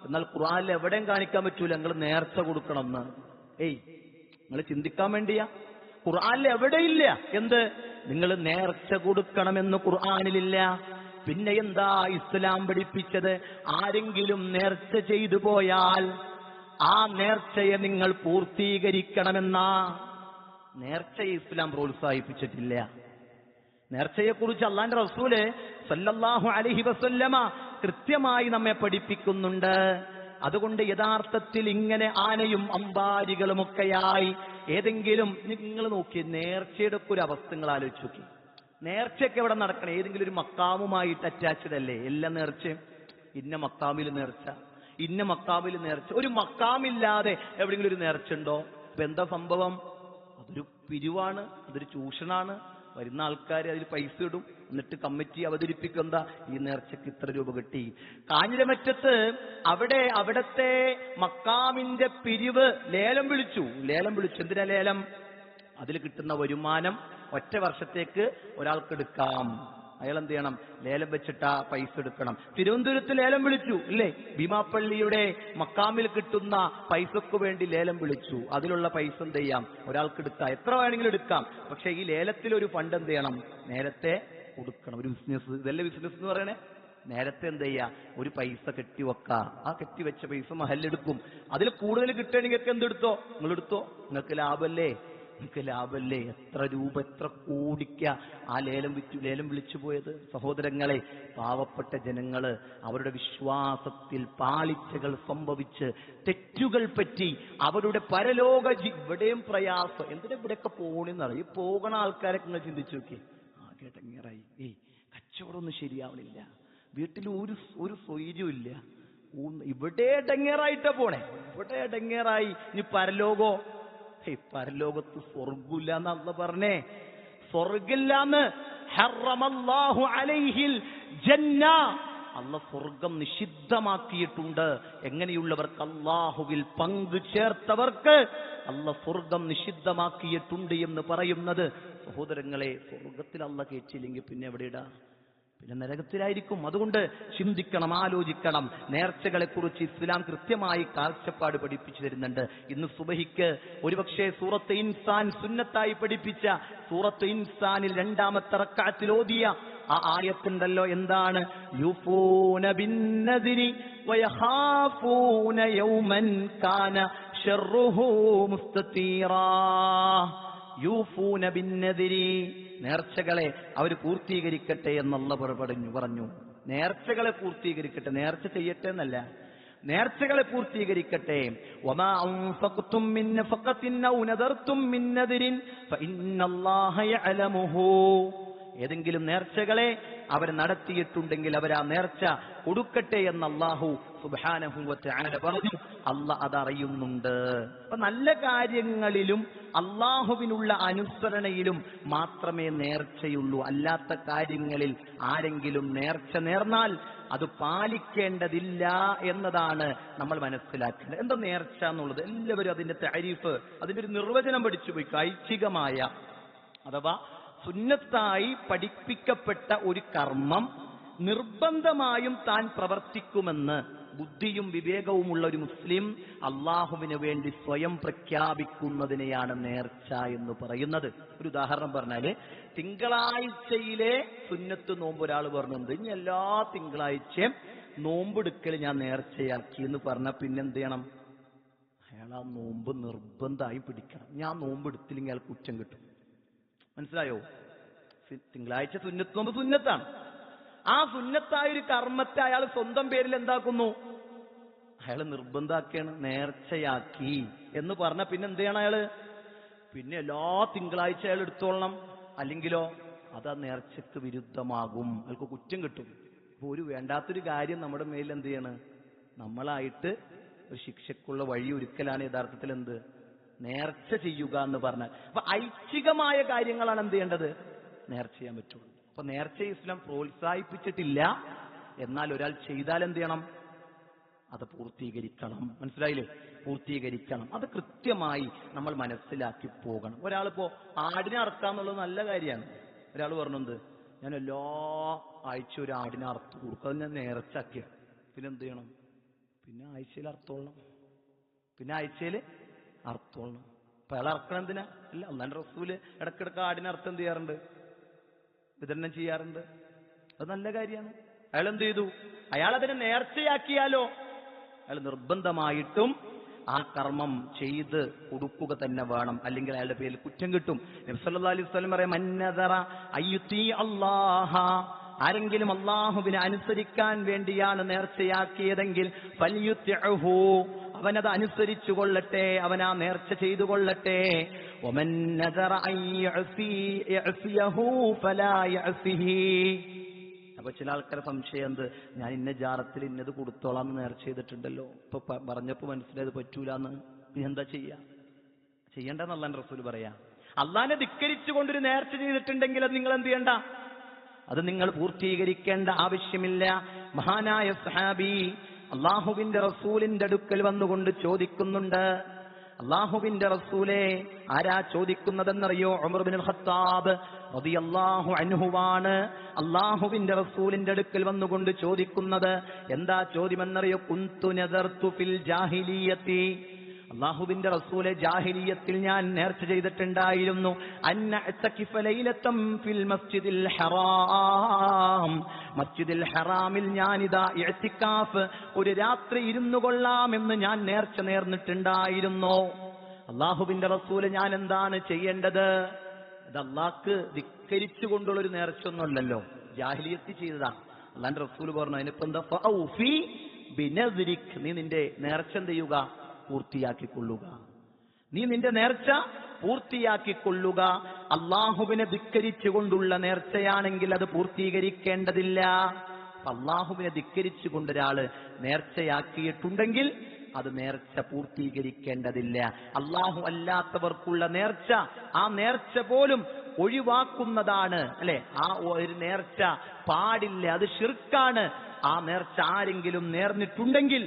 എന്നാൽ ഖുർആനിൽ എവിടെയും കാണിക്കാൻ പറ്റൂല നിങ്ങൾ നേർച്ച കൊടുക്കണം എന്ന്. നിങ്ങൾ ചിന്തിക്കാൻ വേണ്ടിയാ. ഖുർആനിൽ എവിടെയില്ല എന്ത് നിങ്ങൾ നേർച്ച കൊടുക്കണമെന്ന് ഖുർആനിലില്ല. പിന്നെ എന്താ ഇസ്ലാം പഠിപ്പിച്ചത്? ആരെങ്കിലും നേർച്ച ചെയ്തു പോയാൽ ആ നേർച്ചയെ നിങ്ങൾ പൂർത്തീകരിക്കണമെന്നാ. നേർച്ചയെ ഇസ്ലാം പ്രോത്സാഹിപ്പിച്ചിട്ടില്ല. നേർച്ചയെക്കുറിച്ച് അള്ളാന്റെ റസൂല് സല്ലല്ലാഹു അലൈഹി വസല്ലമ കൃത്യമായി നമ്മെ പഠിപ്പിക്കുന്നുണ്ട്. അതുകൊണ്ട് യഥാർത്ഥത്തിൽ ഇങ്ങനെ ആനയും അമ്പാരികളുമൊക്കെയായി ഏതെങ്കിലും, നിങ്ങൾ നോക്കി നേർച്ചയുടെ ഒക്കെ ഒരു അവസ്ഥ നിങ്ങൾ ആലോചിച്ച് നോക്കി. നേർച്ചയൊക്കെ എവിടെ നടക്കണം? ഏതെങ്കിലും ഒരു മക്കാമുമായിട്ട് അറ്റാച്ച്ഡ് അല്ലേ എല്ലാ നേർച്ചയും? ഇന്ന മക്കാമിൽ നേർച്ച, ഇന്ന മക്കാമിൽ നേർച്ച. ഒരു മക്കാമില്ലാതെ എവിടെയെങ്കിലും ഒരു നേർച്ച ഉണ്ടോ? ഇപ്പൊ എന്താ സംഭവം? അതൊരു പിരിവാണ്, അതൊരു ചൂഷണാണ്. വരുന്ന ആൾക്കാർ അതിൽ പൈസ ഇടും, എന്നിട്ട് കമ്മിറ്റി അവതരിപ്പിക്കും, എന്താ ഈ നേർച്ചയ്ക്ക് ഇത്ര രൂപ കിട്ടി. കാഞ്ഞിരമറ്റത്ത് അവിടത്തെ മക്കാമിന്റെ പിരിവ് ലേലം വിളിച്ചു. എന്തിനാ ലേലം? അതിൽ കിട്ടുന്ന വരുമാനം ഒറ്റ വർഷത്തേക്ക് ഒരാൾക്ക് എടുക്കാം. അയാൾ എന്ത് ചെയ്യണം? ലേലം വെച്ചിട്ട് പൈസ എടുക്കണം. തിരുവനന്തപുരത്ത് ലേലം വിളിച്ചു ഇല്ലേ? ഭീമാപ്പള്ളിയുടെ മക്കാമിൽ കിട്ടുന്ന പൈസക്ക് വേണ്ടി ലേലം വിളിച്ചു. അതിലുള്ള പൈസ എന്ത് ചെയ്യാം? ഒരാൾക്ക് എടുക്കാം, എത്ര വേണമെങ്കിലും എടുക്കാം. പക്ഷെ ഈ ലേലത്തിൽ ഒരു ഫണ്ട് എന്ത് ചെയ്യണം? നേരത്തെ കൊടുക്കണം. ഒരു ബിസിനസ്, ഇതല്ലേ ബിസിനസ് എന്ന് പറയണേ. നേരത്തെ എന്ത് ചെയ്യാ? ഒരു പൈസ കെട്ടിവെക്ക. ആ കെട്ടിവെച്ച പൈസ മഹല്ലെടുക്കും. അതിൽ കൂടുതൽ കിട്ടുകയാണെങ്കിൽ എന്തെടുത്തോ? നിങ്ങളെടുത്തോ, നിങ്ങൾക്ക് ലാഭല്ലേ? നിങ്ങൾക്ക് ലാഭല്ലേ? എത്ര രൂപ, എത്ര കോടിക്ക ആ ലേലം വിളിച്ചു പോയത്. സഹോദരങ്ങളെ, പാവപ്പെട്ട ജനങ്ങള് അവരുടെ വിശ്വാസത്തിൽ പാളിച്ചകൾ സംഭവിച്ച് തെറ്റുകൾ പറ്റി അവരുടെ പരലോക ഇവിടെയും പ്രയാസം. എന്തിനാ ഇവിടെയൊക്കെ പോണെന്നറിയ? ഈ പോകണ ആൾക്കാരെ നിങ്ങൾ ചിന്തിച്ചു നോക്കി. ആകെ ഇടങ്ങേറായി. കച്ചവടമൊന്നും ശരിയാവണില്ല, വീട്ടിൽ ഒരു സ്വൈര്യവും ഇല്ല. ഇവിടെ ഇടങ്ങേറായിട്ടാ പോണേ, ഇവിടെ ഇടങ്ങേറായി. ഇനി പരലോകോ? പരലോകത്ത് സ്വർഗമില്ല എന്നല്ല പറഞ്ഞേ. സ്വർഗില്ലാന്ന് ഹറമല്ലാഹു അലൈഹിൽ ജന്ന, അല്ലാഹു സ്വർഗം നിഷിദ്ധമാക്കിയിട്ടുണ്ട്. എങ്ങനെയുള്ളവർക്ക്? അല്ലാഹുവിൽ പങ്കു ചേർത്തവർക്ക് അല്ലാഹു സ്വർഗം നിഷിദ്ധമാക്കിയിട്ടുണ്ട് എന്ന് പറയുന്നത്. സഹോദരങ്ങളെ, സ്വർഗത്തിൽ അല്ലാഹു കയറ്റിയില്ലെങ്കിൽ പിന്നെ എവിടെയിടാ? പിന്നെ നരകത്തിലായിരിക്കും. അതുകൊണ്ട് ചിന്തിക്കണം, ആലോചിക്കണം. നേർച്ചകളെ കുറിച്ച് ഇസ്ലാം കൃത്യമായി കാഴ്ചപ്പാട് പഠിപ്പിച്ചു തരുന്നുണ്ട്. ഇന്ന് സുബഹിക്ക് ഒരുപക്ഷെ സൂറത്ത് ഇൻസാൻ സുന്നത്തായി പഠിപ്പിച്ച സൂറത്ത് ഇൻസാനിൽ 2ാമത്തെ റക്അത്തിൽ ഓതിയ ആ ആയത്തുണ്ടല്ലോ, എന്താണ്? യുഫൂന ബിന്നദിരി വയഖാഫൂന യൗമൻ കാന ശർറുഹു മുസ്തതീറാ. യൂഫൂന ബിന്നദിരി, നേർച്ചകളെ അവർ പൂർത്തീകരിക്കട്ടെ എന്നല്ല പറഞ്ഞു. നേർച്ചകളെ പൂർത്തീകരിക്കട്ടെ, നേർച്ച ചെയ്യട്ടെ എന്നല്ല, നേർച്ചകളെ പൂർത്തീകരിക്കട്ടെ. വമാ അൻഫഖ്തും മിൻ നഫഖത്തിൻ ഔ നദർതും മിൻ നദരിൻ ഫഇന്നല്ലാഹ യഅലമുഹു. ഏതെങ്കിലും നേർച്ചകളെ അവർ നടത്തിയിട്ടുണ്ടെങ്കിൽ അവർ ആ നേർച്ച കൊടുക്കട്ടെ എന്ന് അല്ലാഹു സുബ്ഹാനഹു വ തആല പറഞ്ഞു. അല്ലാഹ് അതറിയുന്നുണ്ട്. അപ്പൊ നല്ല കാര്യങ്ങളിലും അല്ലാഹുവിനുള്ള അനുസരണയിലും മാത്രമേ നേർച്ചയുള്ളൂ. അല്ലാത്ത കാര്യങ്ങളിൽ ആരെങ്കിലും നേർച്ച നേർന്നാൽ അത് പാലിക്കേണ്ടതില്ല എന്നതാണ് നമ്മൾ മനസ്സിലാക്കേണ്ടത്. എന്താ നേർച്ച എന്നുള്ളത്? എല്ലാവരും അതിന്റെ തഅരീഫ്, അതിന്റെ ഒരു നിർവചനം പഠിച്ചു പോയി. ഐച്ഛികമായ അഥവാ സുന്നത്തായി പഠിപ്പിക്കപ്പെട്ട ഒരു കർമ്മം നിർബന്ധമായും താൻ പ്രവർത്തിക്കുമെന്ന് ബുദ്ധിയും വിവേകവുമുള്ള ഒരു മുസ്ലിം അള്ളാഹുവിന് വേണ്ടി സ്വയം പ്രഖ്യാപിക്കുന്നതിനെയാണ് നേർച്ച എന്ന് പറയുന്നത്. ഒരു ഉദാഹരണം പറഞ്ഞാല്, തിങ്കളാഴ്ചയിലെ സുന്നത്ത് നോമ്പ് ഒരാൾ പറഞ്ഞത്, ഇനി എല്ലാ തിങ്കളാഴ്ചയും നോമ്പെടുക്കൽ ഞാൻ നേർച്ചയാക്കി എന്ന് പറഞ്ഞാൽ പിന്നെന്ത് ചെയ്യണം? അയാൾ ആ നോമ്പ് നിർബന്ധമായി പിടിക്കണം. ഞാൻ നോമ്പ് എടുത്തില്ലെങ്കിൽ അയാൾ കുറ്റം കിട്ടും. മനസ്സിലായോ? തിങ്കളാഴ്ച സുന്നത്ത് നോമ്പ് സുന്നത്താണ്. ആ സുന്നത്തായ ഒരു കർമ്മത്തെ അയാൾ സ്വന്തം പേരിൽ എന്താക്കുന്നു? അയാൾ നിർബന്ധാക്കിയാണ്, നേർച്ചയാക്കി എന്ന് പറഞ്ഞ പിന്നെ എന്ത് ചെയ്യണം അയാള്? പിന്നെ എല്ലാ തിങ്കളാഴ്ച അയാൾ എടുത്തോളണം. അല്ലെങ്കിലോ അത് ആ നേർച്ചയ്ക്ക് വിരുദ്ധമാകും, അയാൾക്ക് കുറ്റം കിട്ടും. അപ്പൊ ഒരു വേണ്ടാത്തൊരു കാര്യം നമ്മുടെ മേലിൽ എന്ത് ചെയ്യാണ്? നമ്മളായിട്ട് ഒരു ശിക്ഷക്കുള്ള വഴി ഒരുക്കലാണ് യഥാർത്ഥത്തിൽ എന്ത്? നേർച്ച ചെയ്യുക എന്ന് പറഞ്ഞാൽ. അപ്പൊ ഐച്ഛികമായ കാര്യങ്ങളാണ് എന്ത് ചെയ്യേണ്ടത്? നേർച്ച ചെയ്യാൻ പറ്റുള്ളൂ. അപ്പൊ നേർച്ച ഇസ്ലാം പ്രോത്സാഹിപ്പിച്ചിട്ടില്ല. എന്നാൽ ഒരാൾ ചെയ്താൽ എന്ത് ചെയ്യണം? അത് പൂർത്തീകരിക്കണം. മനസ്സിലായില്ലേ? പൂർത്തീകരിക്കണം. അത് കൃത്യമായി നമ്മൾ മനസ്സിലാക്കി പോകണം. ഒരാളിപ്പോ ആടിനെ അറുക്കാന്നുള്ളത് നല്ല കാര്യമാണ്. ഒരാൾ പറഞ്ഞത് ഞാൻ എല്ലാ ആഴ്ച ഒരു ആടിനെ അറുത്ത് കൊടുക്കും, അത് ഞാൻ നേർച്ചാക്കിയ. പിന്നെ എന്ത് ചെയ്യണം? പിന്നെ ആഴ്ചയിൽ അറുത്തോളണം. പിന്നെ ആഴ്ചയിൽ അറുത്തോളണം. അപ്പൊ അയാൾ അറക്കണം എന്തിനാ? അല്ല, അല്ലാണ്ട് റസൂല് ഇടക്കിടക്ക് ആടിനെ അർത്ഥം എന്ത് ചെയ്യാറുണ്ട്? വിതരണം ചെയ്യാറുണ്ട്. അത് നല്ല കാര്യമാണ്. അയാൾ എന്ത് ചെയ്തു? അയാൾ അതിനെ നേർച്ചയാക്കിയാലോ അയാൾ നിർബന്ധമായിട്ടും ആ കർമ്മം ചെയ്ത് കൊടുക്കുക തന്നെ വേണം, അല്ലെങ്കിൽ അയാളുടെ പേരിൽ കുറ്റം കിട്ടും. നബി സല്ലല്ലാഹു അലൈഹി വസല്ലം പറയാം, മന്നദറ അയ്യുതി അല്ലാഹ, ആരെങ്കിലും അല്ലാഹുവിനെ അനുസരിക്കാൻ വേണ്ടിയാണ് നേർച്ചയാക്കിയതെങ്കിൽ ഫൽയുതിഉഹു, അവനത് അനുസരിച്ചു കൊള്ളട്ടെ, അവൻ ആ നേർച്ച ചെയ്തു കൊള്ളട്ടെ. വമൻ നദറ അയ്യഅസിയഹു ഫലാ യഅസിഹി. അപ്പൊ ചില ആൾക്കാരെ സംശയം എന്ത്? ഞാൻ ഇന്ന ജാറത്തിൽ ഇന്നത് കൊടുത്തോളാം എന്ന് നേർച്ച ചെയ്തിട്ടുണ്ടല്ലോ, ഇപ്പൊ പറഞ്ഞപ്പോ മനസ്സിലായത് പറ്റൂലെന്ന്. നീ എന്താ ചെയ്യാ? ചെയ്യണ്ടെന്ന് അല്ലാഹുവിന്റെ റസൂൽ പറയാ. അള്ളാഹിനെ ധിക്കരിച്ചുകൊണ്ടൊരു നേർച്ച ചെയ്തിട്ടുണ്ടെങ്കിൽ അത് നിങ്ങൾ എന്ത് ചെയ്യണ്ട? അത് നിങ്ങൾ പൂർത്തീകരിക്കേണ്ട ആവശ്യമില്ല. മഹാനായ സഹാബി അള്ളാഹുവിന്റെ റസൂലിന്റെ അടുക്കൽ വന്നുകൊണ്ട് ചോദിക്കുന്നുണ്ട്, അള്ളാഹുവിന്റെ റസൂലേ, ആരാ ചോദിക്കുന്നതെന്നറിയോ? ഉമർ ഇബ്നുൽ ഖത്താബ് റളിയല്ലാഹു അൻഹുവാണ് അള്ളാഹുവിന്റെ റസൂലിന്റെ അടുക്കൽ വന്നുകൊണ്ട് ചോദിക്കുന്നത്. എന്താ ചോദ്യമെന്നറിയോ? കുന്തു നദർതു ഫിൽ ജാഹിലിയത്തി, അള്ളാഹുവിന്റെ റസൂലെ, ജാഹിലിയത്തിൽ ഞാൻ നേർച്ച ചെയ്തിട്ടുണ്ടായിരുന്നു, അന്നഅതകിഫ ലൈലതൻ ഫിൽ മസ്ജിദിൽ ഹറാം, മസ്ജിദിൽ ഹറാമിൽ ഞാനിതാ ഇഅ്തികാഫ് ഒരു രാത്രി ഇരുന്നു കൊള്ളാമെന്ന് ഞാൻ നേർച്ച നേർന്നിട്ടുണ്ടായിരുന്നു. അള്ളാഹുവിന്റെ റസൂല്, ഞാൻ എന്താണ് ചെയ്യേണ്ടത്? ഇത് അള്ളാഹ്ക്ക് ധിക്കരിച്ചുകൊണ്ടുള്ളൊരു നേർച്ചയൊന്നുമല്ലല്ലോ, ജാഹിലിയത്തിൽ ചെയ്തതാണ്. അള്ളാന്റെ റസൂല് പറഞ്ഞു, അതിനിപ്പോ എന്താ? ഫഔഫി ബിനദ്രിക്, നീ നിന്റെ നേർച്ച എന്ത് ചെയ്യുക? പൂർത്തിയാക്കിക്കൊള്ളുക. നീ നിന്റെ നേർച്ച പൂർത്തിയാക്കിക്കൊള്ളുക. അള്ളാഹുവിനെ ധിക്കരിച്ചുകൊണ്ടുള്ള നേർച്ചയാണെങ്കിൽ അത് പൂർത്തീകരിക്കേണ്ടതില്ല. അള്ളാഹുവിനെ ധിക്കരിച്ചുകൊണ്ടൊരാള് നേർച്ചയാക്കിയിട്ടുണ്ടെങ്കിൽ അത് നേർച്ച പൂർത്തീകരിക്കേണ്ടതില്ല. അള്ളാഹു അല്ലാത്തവർക്കുള്ള നേർച്ച, ആ നേർച്ച പോലും ഒഴിവാക്കുന്നതാണ്, അല്ലെ? ആ ഒരു നേർച്ച പാടില്ല, അത് ശിർക്കാണ്. ആ നേർച്ച ആരെങ്കിലും നേർന്നിട്ടുണ്ടെങ്കിൽ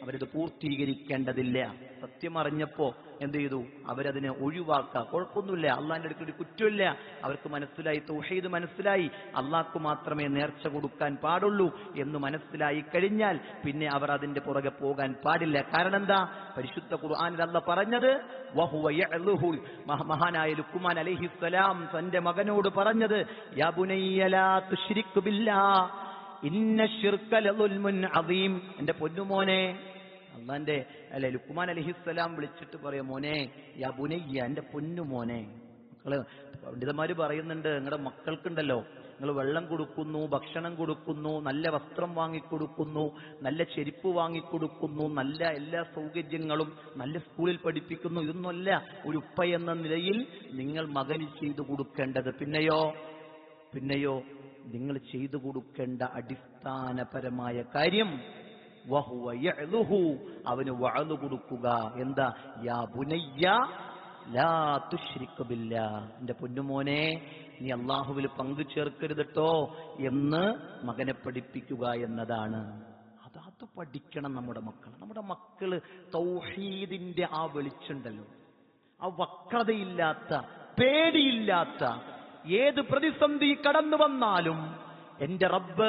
അവരത് പൂർത്തീകരിക്കേണ്ടതില്ല. സത്യം അറിഞ്ഞപ്പോ എന്ത് ചെയ്തു? അവരതിനെ ഒഴിവാക്കുക. കുഴപ്പമൊന്നുമില്ല, അള്ളാഹിന്റെ അടുത്ത് ഒരു കുറ്റമില്ല. അവർക്ക് മനസ്സിലായി, തൗഹീദ് മനസ്സിലായി, അള്ളാഹ്ക്ക് മാത്രമേ നേർച്ച കൊടുക്കാൻ പാടുള്ളൂ എന്ന് മനസ്സിലായി കഴിഞ്ഞാൽ പിന്നെ അവർ അതിന്റെ പുറകെ പോകാൻ പാടില്ല. കാരണം എന്താ? പരിശുദ്ധ ഖുർആനിൽ അല്ലാഹ് പറഞ്ഞത്, വഹുവ യഅ്ലുഹു, മഹാനായ ലുഖ്മാൻ അലൈഹിസ്സലാം തന്റെ മകനോട് പറഞ്ഞത്, യാ ബുനയ്യ ലാ തുശ്രിക് ബില്ലാഹ് ഇന്ന ശിർക ലളുൽമുൻ അദീം. എന്റെ പൊന്നുമോനെ, അള്ളാന്റെ അല്ലെ ലുഖ്മാൻ അലൈഹിസ്സലാം വിളിച്ചിട്ട് പറയാം, മോനെ, യാ ബുനയ്യ, എന്റെ പൊന്നുമോനെ. മക്കള് പണ്ഡിതന്മാര് പറയുന്നുണ്ട്, നിങ്ങളുടെ മക്കൾക്കുണ്ടല്ലോ, നിങ്ങൾ വെള്ളം കൊടുക്കുന്നു, ഭക്ഷണം കൊടുക്കുന്നു, നല്ല വസ്ത്രം വാങ്ങിക്കൊടുക്കുന്നു, നല്ല ചെരുപ്പ് വാങ്ങിക്കൊടുക്കുന്നു, നല്ല എല്ലാ സൗകര്യങ്ങളും, നല്ല സ്കൂളിൽ പഠിപ്പിക്കുന്നു, ഇതൊന്നുമല്ല ഒരു ഉപ്പ എന്ന നിലയിൽ നിങ്ങൾ മകന് ചെയ്തു കൊടുക്കേണ്ടത്. പിന്നെയോ നിങ്ങൾ ചെയ്തു കൊടുക്കേണ്ട അടിസ്ഥാനപരമായ കാര്യം വഹുവ യഅ്ലുഹു, അവന് വഅദ് കൊടുക്കുക. എന്താ? യാ ബുനയ്യ ലാ തുശ്രിക് ബില്ലാഹ്, എന്റെ പൊന്നുമോനെ, നീ അള്ളാഹുവിൽ പങ്കു ചേർക്കരുതട്ടോ എന്ന് മകനെ പഠിപ്പിക്കുക എന്നതാണ്. അത് പഠിക്കണം നമ്മുടെ മക്കൾ. നമ്മുടെ മക്കള് തൗഹീദിന്റെ ആ വെളിച്ചുണ്ടല്ലോ, ആ വക്രതയില്ലാത്ത, പേടിയില്ലാത്ത, ഏത് പ്രതിസന്ധി കടന്നു വന്നാലും എന്റെ റബ്ബ്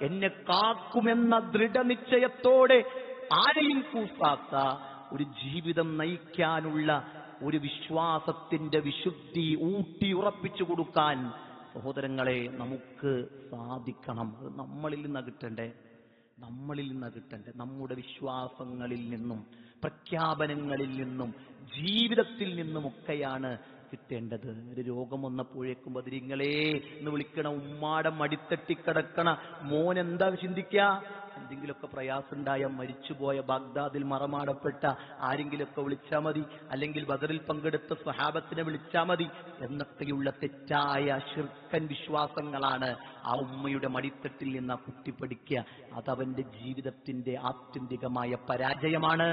എന്നെ കാക്കുമെന്ന ദൃഢനിശ്ചയത്തോടെ ആരെയും കൂസാത്ത ഒരു ജീവിതം നയിക്കാനുള്ള ഒരു വിശ്വാസത്തിന്റെ വിശുദ്ധി ഊട്ടി ഉറപ്പിച്ചു കൊടുക്കാൻ സഹോദരങ്ങളെ നമുക്ക് സാധിക്കണം. അത് നമ്മളിൽ നിന്ന് കിട്ടണ്ടേ? നമ്മളിൽ നിന്ന് കിട്ടേണ്ടത്, നമ്മുടെ വിശ്വാസങ്ങളിൽ നിന്നും പ്രഖ്യാപനങ്ങളിൽ നിന്നും ജീവിതത്തിൽ നിന്നുമൊക്കെയാണ് കിട്ടേണ്ടത്. ഒരു രോഗം വന്നപ്പോഴേക്കും ബദരീങ്ങളെ എന്ന് വിളിക്കണ, ഉമ്മാടെ മടിത്തട്ടിക്കിടക്കണ മോൻ എന്താ ചിന്തിക്കുക? എന്തെങ്കിലുമൊക്കെ പ്രയാസമുണ്ടായ മരിച്ചുപോയ ബാഗ്ദാദിൽ മറമാടപ്പെട്ട ആരെങ്കിലുമൊക്കെ വിളിച്ചാൽ മതി, അല്ലെങ്കിൽ ബദറിൽ പങ്കെടുത്ത സ്വഹാബത്തിനെ വിളിച്ചാൽ മതി എന്നൊക്കെയുള്ള തെറ്റായ ശിർക്കൻ വിശ്വാസങ്ങളാണ് ആ ഉമ്മയുടെ മടിത്തട്ടിൽ നിന്ന് ആ കുട്ടി പഠിക്കുക. അതവന്റെ ജീവിതത്തിന്റെ ആത്യന്തികമായ പരാജയമാണ്.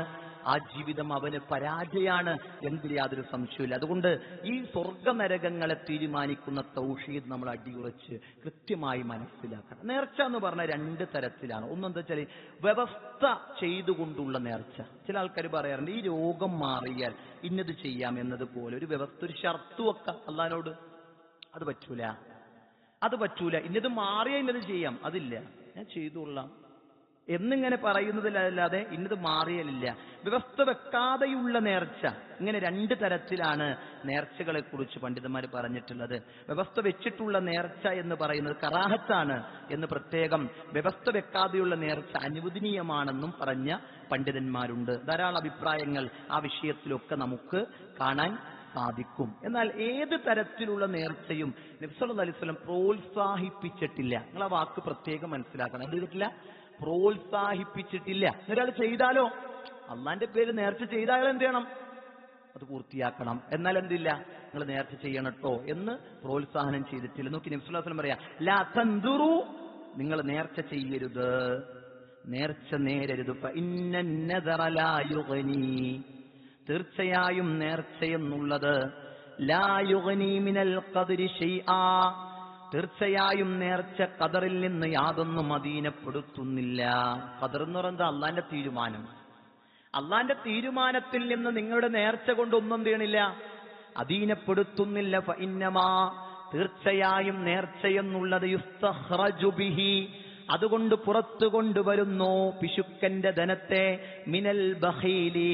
ആ ജീവിതം അവന് പരാജയമാണ് എന്നതിൽ യാതൊരു സംശയമില്ല. അതുകൊണ്ട് ഈ സ്വർഗനരകങ്ങളെ തീരുമാനിക്കുന്ന തൗഹീദ് നമ്മൾ അടിയുറച്ച് കൃത്യമായി മനസ്സിലാക്കണം. നേർച്ച എന്ന് പറഞ്ഞാൽ രണ്ട് തരത്തിലാണ്. ഒന്നെന്താ വെച്ചാൽ വ്യവസ്ഥ ചെയ്തുകൊണ്ടുള്ള നേർച്ച. ചില ആൾക്കാർ പറയാറുണ്ട്, ഈ രോഗം മാറിയാൽ ഇന്നത് ചെയ്യാം എന്നതുപോലെ ഒരു വ്യവസ്ഥ, ഒരു ഷർത്ത് വെക്കാം അല്ലാഹുവിനോട്. അത് പറ്റൂല, അത് പറ്റൂല. ഇന്നത് മാറിയാൽ ഇന്നത് ചെയ്യാം, അതില്ല, ഞാൻ ചെയ്തുകൊള്ളാം എന്നിങ്ങനെ പറയുന്നതിലല്ലാതെ ഇന്നത് മാറിയലില്ല. വ്യവസ്ഥ വെക്കാതെയുള്ള നേർച്ച, ഇങ്ങനെ രണ്ട് തരത്തിലാണ് നേർച്ചകളെ കുറിച്ച് പണ്ഡിതന്മാർ പറഞ്ഞിട്ടുള്ളത്. വ്യവസ്ഥ വെച്ചിട്ടുള്ള നേർച്ച എന്ന് പറയുന്നത് കറാഹത്താണ് എന്ന് പ്രത്യേകം, വ്യവസ്ഥ വെക്കാതെയുള്ള നേർച്ച അനുവദനീയമാണെന്നും പറഞ്ഞ പണ്ഡിതന്മാരുണ്ട്. ധാരാളം അഭിപ്രായങ്ങൾ ആ വിഷയത്തിലൊക്കെ നമുക്ക് കാണാൻ സാധിക്കും. എന്നാൽ ഏത് തരത്തിലുള്ള നേർച്ചയും നബി സല്ലല്ലാഹു അലൈഹി വസല്ലം പ്രോത്സാഹിപ്പിച്ചിട്ടില്ല. നിങ്ങൾ ആ വാക്ക് പ്രത്യേകം മനസ്സിലാക്കണം. എന്ത് ചെയ്തിട്ടില്ല? പ്രോത്സാഹിപ്പിച്ചിട്ടില്ല. ഒരാൾ ചെയ്താലോ, അള്ളാന്റെ പേര് നേർച്ച ചെയ്താൽ എന്ത് ചെയ്യണം? അത് പൂർത്തിയാക്കണം. എന്നാൽ എന്തില്ല, നിങ്ങൾ നേർച്ച ചെയ്യണട്ടോ എന്ന് പ്രോത്സാഹനം ചെയ്തിട്ടില്ല. നോക്കി നബി സല്ലല്ലാഹു അലൈഹി വസല്ലം പറയാ, ലാ തൻദുറു, നിങ്ങൾ നേർച്ച ചെയ്യരുത്, നേർച്ച നേരരുത്. ഫഇന്നൻ നദറ ലാ യുഗ്നി, തീർച്ചയായും നേർച്ചയെന്നുള്ളത് ലാ യുഗ്നി മിനൽ ഖദ്രി ശൈആ, തീർച്ചയായും നേർച്ച ഖദറിൽ നിന്ന് യാതൊന്നും അധീനപ്പെടുത്തുന്നില്ല. ഖദർ എന്ന് പറയുന്നത് അള്ളാന്റെ തീരുമാനം. അള്ളാന്റെ തീരുമാനത്തിൽ നിന്ന് നിങ്ങളുടെ നേർച്ച കൊണ്ടൊന്നും ചെയ്യണില്ല, അധീനപ്പെടുത്തുന്നില്ല. ഫഇന്നമാ, തീർച്ചയായും നേർച്ചയെന്നുള്ളത് യുസ്തഖ്റജു ബിഹി, അതുകൊണ്ട് പുറത്തു കൊണ്ടുവരുന്നു പിശുക്കന്റെ ധനത്തെ, മിനൽ ബഖീലി,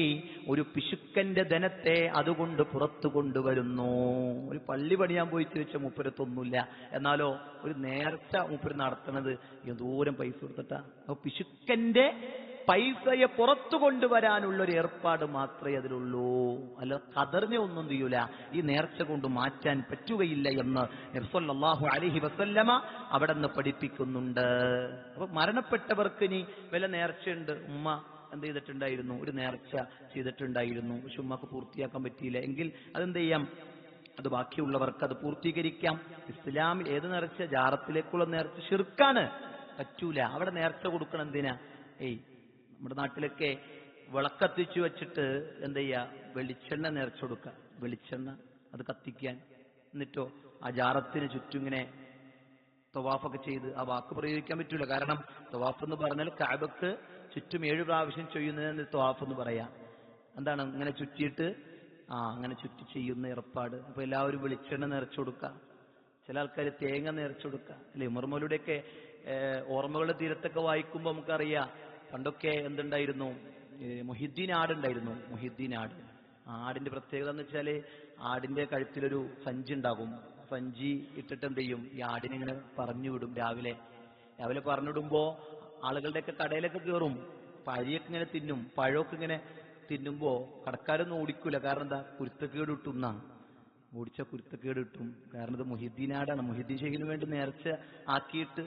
ഒരു പിശുക്കന്റെ ധനത്തെ അതുകൊണ്ട് പുറത്തു കൊണ്ടുവരുന്നു. ഒരു പള്ളി പണിയാൻ പോയി ചോദിച്ച മൂപ്പരത്തൊന്നുമില്ല, എന്നാലോ ഒരു നേർച്ച മൂപ്പര് നടത്തണത് എന്തോരം പൈസ കൊടുത്തിട്ടാ. അപ്പൊ പിശുക്കന്റെ പൈസയെ പുറത്തു കൊണ്ടുവരാനുള്ള ഒരു ഏർപ്പാട് മാത്രമേ അതിലുള്ളൂ. അല്ല ഖദറിനെ ഒന്നും ചെയ്യൂല, ഈ നേർച്ച കൊണ്ട് മാറ്റാൻ പറ്റുകയില്ല എന്ന് നബി സല്ലല്ലാഹു അലൈഹി വസല്ലമ അവിടെ നിന്ന് പഠിപ്പിക്കുന്നുണ്ട്. അപ്പൊ മരണപ്പെട്ടവർക്ക് ഇനി വല്ല നേർച്ചയുണ്ട്, ഉമ്മ എന്ത് ചെയ്തിട്ടുണ്ടായിരുന്നു, ഒരു നേർച്ച ചെയ്തിട്ടുണ്ടായിരുന്നു, പക്ഷെ ഉമ്മക്ക് പൂർത്തിയാക്കാൻ പറ്റിയില്ല എങ്കിൽ അതെന്ത് ചെയ്യാം, അത് ബാക്കിയുള്ളവർക്ക് അത് പൂർത്തീകരിക്കാം. ഇസ്ലാമിൽ ഏത് നേർച്ച? ജാറത്തിലേക്കുള്ള നേർച്ച ശിർക്കാണ്, പറ്റൂല. അവിടെ നേർച്ച കൊടുക്കണം എന്തിനാ? നമ്മുടെ നാട്ടിലൊക്കെ വിളക്കത്തിച്ചു വെച്ചിട്ട് എന്ത് ചെയ്യാ, വെളിച്ചെണ്ണ നേർച്ച കൊടുക്കുക. വെളിച്ചെണ്ണ അത് കത്തിക്കാൻ, എന്നിട്ടോ ആ ജാറത്തിന് ചുറ്റും ഇങ്ങനെ തവാഫൊക്കെ ചെയ്ത്, ആ വാക്ക് പ്രയോഗിക്കാൻ പറ്റൂല. കാരണം തവാഫ് എന്ന് പറഞ്ഞാൽ കഅബക്ക് ചുറ്റും 7 പ്രാവശ്യം ചെയ്യുന്നതിന് തവാഫ് എന്ന് പറയാം. എന്താണ് ഇങ്ങനെ ചുറ്റിയിട്ട് അങ്ങനെ ചുറ്റി ചെയ്യുന്ന ഏർപ്പാട്. അപ്പൊ എല്ലാവരും വെളിച്ചെണ്ണ നേർച്ച കൊടുക്കുക. ചില ആൾക്കാർ തേങ്ങ നേർച്ച കൊടുക്കുക. അല്ലെ, ഉമർ മൗലൂദിയൊക്കെ ഓർമ്മകളുടെ തീരത്തൊക്കെ വായിക്കുമ്പോൾ നമുക്കറിയാം, പണ്ടൊക്കെ എന്തുണ്ടായിരുന്നു, മുഹിദ്ദീൻ ആടുണ്ടായിരുന്നു. മുഹിദ്ദീൻ ആട്, ആടിന്റെ പ്രത്യേകത എന്ന് വെച്ചാല് ആടിന്റെ കഴുത്തിലൊരു സഞ്ചി ഉണ്ടാകും. സഞ്ചി ഇട്ടിട്ട് എന്ത് ചെയ്യും, ഈ ആടിനെ ഇങ്ങനെ പറഞ്ഞു വിടും. രാവിലെ പറഞ്ഞിടുമ്പോ ആളുകളുടെയൊക്കെ കടയിലൊക്കെ കയറും, പഴിയൊക്കെ ഇങ്ങനെ തിന്നും. പഴമൊക്കെ ഇങ്ങനെ തിന്നുമ്പോ കടക്കാരൊന്നും ഓടിക്കൂല. കാരണം എന്താ, കുരുത്തക്കേട് കിട്ടുന്ന, ഓടിച്ച കുരുത്തക്കേട് കിട്ടും. കാരണം ഇത് മുഹിദ്ദീൻ ആടാണ്. മുഹിദ്ദീൻ ഷെയ്ഖിന് വേണ്ടി നേർച്ച ആക്കിയിട്ട്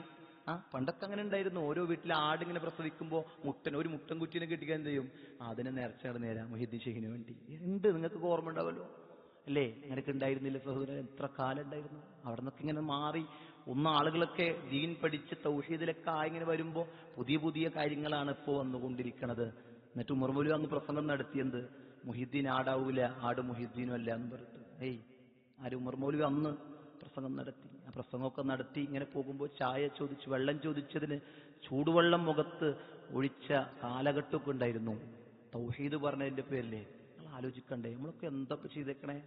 പണ്ടൊക്കെ അങ്ങനെ ഉണ്ടായിരുന്നു. ഓരോ വീട്ടിലെ ആടിങ്ങനെ പ്രസവിക്കുമ്പോൾ ഒരു മുട്ടൻ കുറ്റീനെ കിട്ടിക്കാൻ എന്ത് ചെയ്യും, അതിനെ നേർച്ചയാണ് നേരാ മുഹിദ്ദീൻ ഷെയ്ഖിന് വേണ്ടി. എന്ത് നിങ്ങൾക്ക് ഓർമ്മ ഉണ്ടാവല്ലോ അല്ലേ? അങ്ങനെയൊക്കെ ഉണ്ടായിരുന്നില്ല സഹോദരൻ? എത്ര കാലം ഉണ്ടായിരുന്നു. അവിടെ നിന്നൊക്കെ ഇങ്ങനെ മാറി ആളുകളൊക്കെ ദീൻ പഠിച്ച് തൗഹീദിലൊക്കെ ഇങ്ങനെ വരുമ്പോൾ പുതിയ പുതിയ കാര്യങ്ങളാണ് ഇപ്പോൾ വന്നുകൊണ്ടിരിക്കുന്നത്. എന്നിട്ട് ഉമർ മൗലവി അന്ന് പ്രസംഗം നടത്തിയത് മുഹിദ്ദീൻ ആടാവൂല, ആട് മുഹിദ്ദീനും അല്ല എന്ന് പറഞ്ഞിട്ട്. ആര്? ഉമർ മൗലവി അന്ന് പ്രസംഗം നടത്തി. ആ പ്രസംഗമൊക്കെ നടത്തി ഇങ്ങനെ പോകുമ്പോൾ ചായ ചോദിച്ചു, വെള്ളം ചോദിച്ചതിന് ചൂടുവെള്ളം മുഖത്ത് ഒഴിച്ച കാലഘട്ടമൊക്കെ ഉണ്ടായിരുന്നു. തൗഹീദ് പറഞ്ഞതിന്റെ പേരിലേ നിങ്ങൾ ആലോചിക്കണ്ടേ, നമ്മളൊക്കെ എന്തൊക്കെ ചെയ്തേക്കണേ?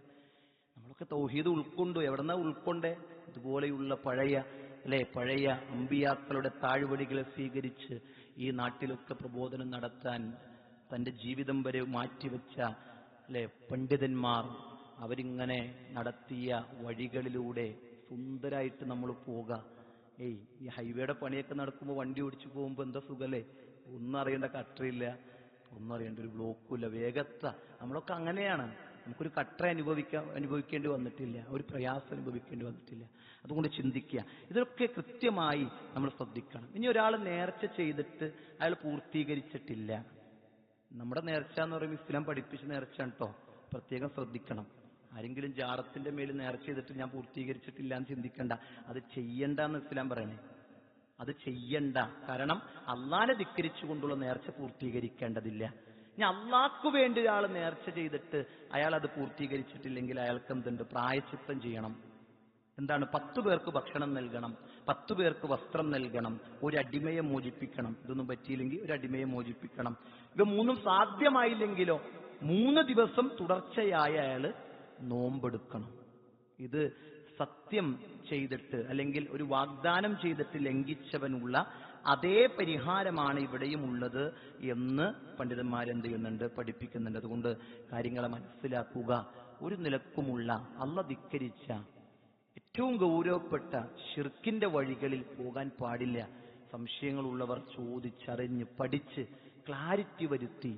നമ്മളൊക്കെ തൗഹീദ് ഉൾക്കൊണ്ടു. എവിടെന്നാ ഉൾക്കൊണ്ടേ? ഇതുപോലെയുള്ള പഴയ അമ്പിയാക്കളുടെ താഴ്വടികളെ സ്വീകരിച്ച് ഈ നാട്ടിലൊക്കെ പ്രബോധനം നടത്താൻ തന്റെ ജീവിതം വരെ മാറ്റിവെച്ച പണ്ഡിതന്മാർ, അവരിങ്ങനെ നടത്തിയ വഴികളിലൂടെ സുന്ദരായിട്ട് നമ്മൾ പോവുക. ഈ ഹൈവേയുടെ പണിയൊക്കെ നടക്കുമ്പോൾ വണ്ടി ഓടിച്ചു പോകുമ്പോൾ എന്താ സുഖല്ലേ, ഒന്നും അറിയേണ്ട കട്ടറില്ല, ഒന്നും അറിയേണ്ട ഒരു ബ്ലോക്കും ഇല്ല, വേഗത്ത. നമ്മളൊക്കെ അങ്ങനെയാണ്. നമുക്കൊരു കട്ടറ അനുഭവിക്കേണ്ടി വന്നിട്ടില്ല, ഒരു പ്രയാസം അനുഭവിക്കേണ്ടി വന്നിട്ടില്ല. അതുകൊണ്ട് ചിന്തിക്കുക, ഇതൊക്കെ കൃത്യമായി നമ്മൾ ശ്രദ്ധിക്കണം. ഇനി ഒരാൾ നേർച്ച ചെയ്തിട്ട് അയാൾ പൂർത്തീകരിച്ചിട്ടില്ല, നമ്മുടെ നേർച്ച എന്ന് പറയുമ്പോൾ ഇസ്ലാം പഠിപ്പിച്ച നേർച്ച കേട്ടോ, പ്രത്യേകം ശ്രദ്ധിക്കണം. ആരെങ്കിലും ജാറത്തിന്റെ മേൽ നേർച്ച ചെയ്തിട്ട് ഞാൻ പൂർത്തീകരിച്ചിട്ടില്ല എന്ന് ചിന്തിക്കണ്ട, അത് ചെയ്യണ്ട എന്ന് ഇസ്ലാം പറയണേ. അത് ചെയ്യണ്ട. കാരണം അള്ളാനെ ധിക്കരിച്ചുകൊണ്ടുള്ള നേർച്ച പൂർത്തീകരിക്കേണ്ടതില്ല. ഇനി അള്ളാഹ്ക്കു വേണ്ടി ഒരാൾ നേർച്ച ചെയ്തിട്ട് അയാൾ അത് പൂർത്തീകരിച്ചിട്ടില്ലെങ്കിൽ അയാൾക്ക് എന്തുണ്ട്? പ്രായശ്ചിത്തം ചെയ്യണം. എന്താണ്? 10 പേർക്ക് ഭക്ഷണം നൽകണം, 10 പേർക്ക് വസ്ത്രം നൽകണം, ഒരു അടിമയെ മോചിപ്പിക്കണം. ഇതൊന്നും പറ്റിയില്ലെങ്കിൽ ഒരു അടിമയെ മോചിപ്പിക്കണം. ഇത് മൂന്നും സാധ്യമായില്ലെങ്കിലോ 3 ദിവസം തുടർച്ചയായ അയാള് നോമ്പെടുക്കണം. ഇത് സത്യം ചെയ്തിട്ട് അല്ലെങ്കിൽ ഒരു വാഗ്ദാനം ചെയ്തിട്ട് ലംഘിച്ചവനുള്ള അതേ പരിഹാരമാണ് ഇവിടെയും ഉള്ളത് എന്ന് പണ്ഡിതന്മാരെന്ത് ചെയ്യുന്നുണ്ട്? പഠിപ്പിക്കുന്നുണ്ട്. അതുകൊണ്ട് കാര്യങ്ങളെ മനസ്സിലാക്കുക. ഒരു നിലക്കുമുള്ള അള്ളാഹ് ധിക്കരിച്ച ഏറ്റവും ഗൗരവപ്പെട്ട ശിർക്കിന്റെ വഴികളിൽ പോകാൻ പാടില്ല. സംശയങ്ങളുള്ളവർ ചോദിച്ചറിഞ്ഞ് പഠിച്ച് ക്ലാരിറ്റി വരുത്തി,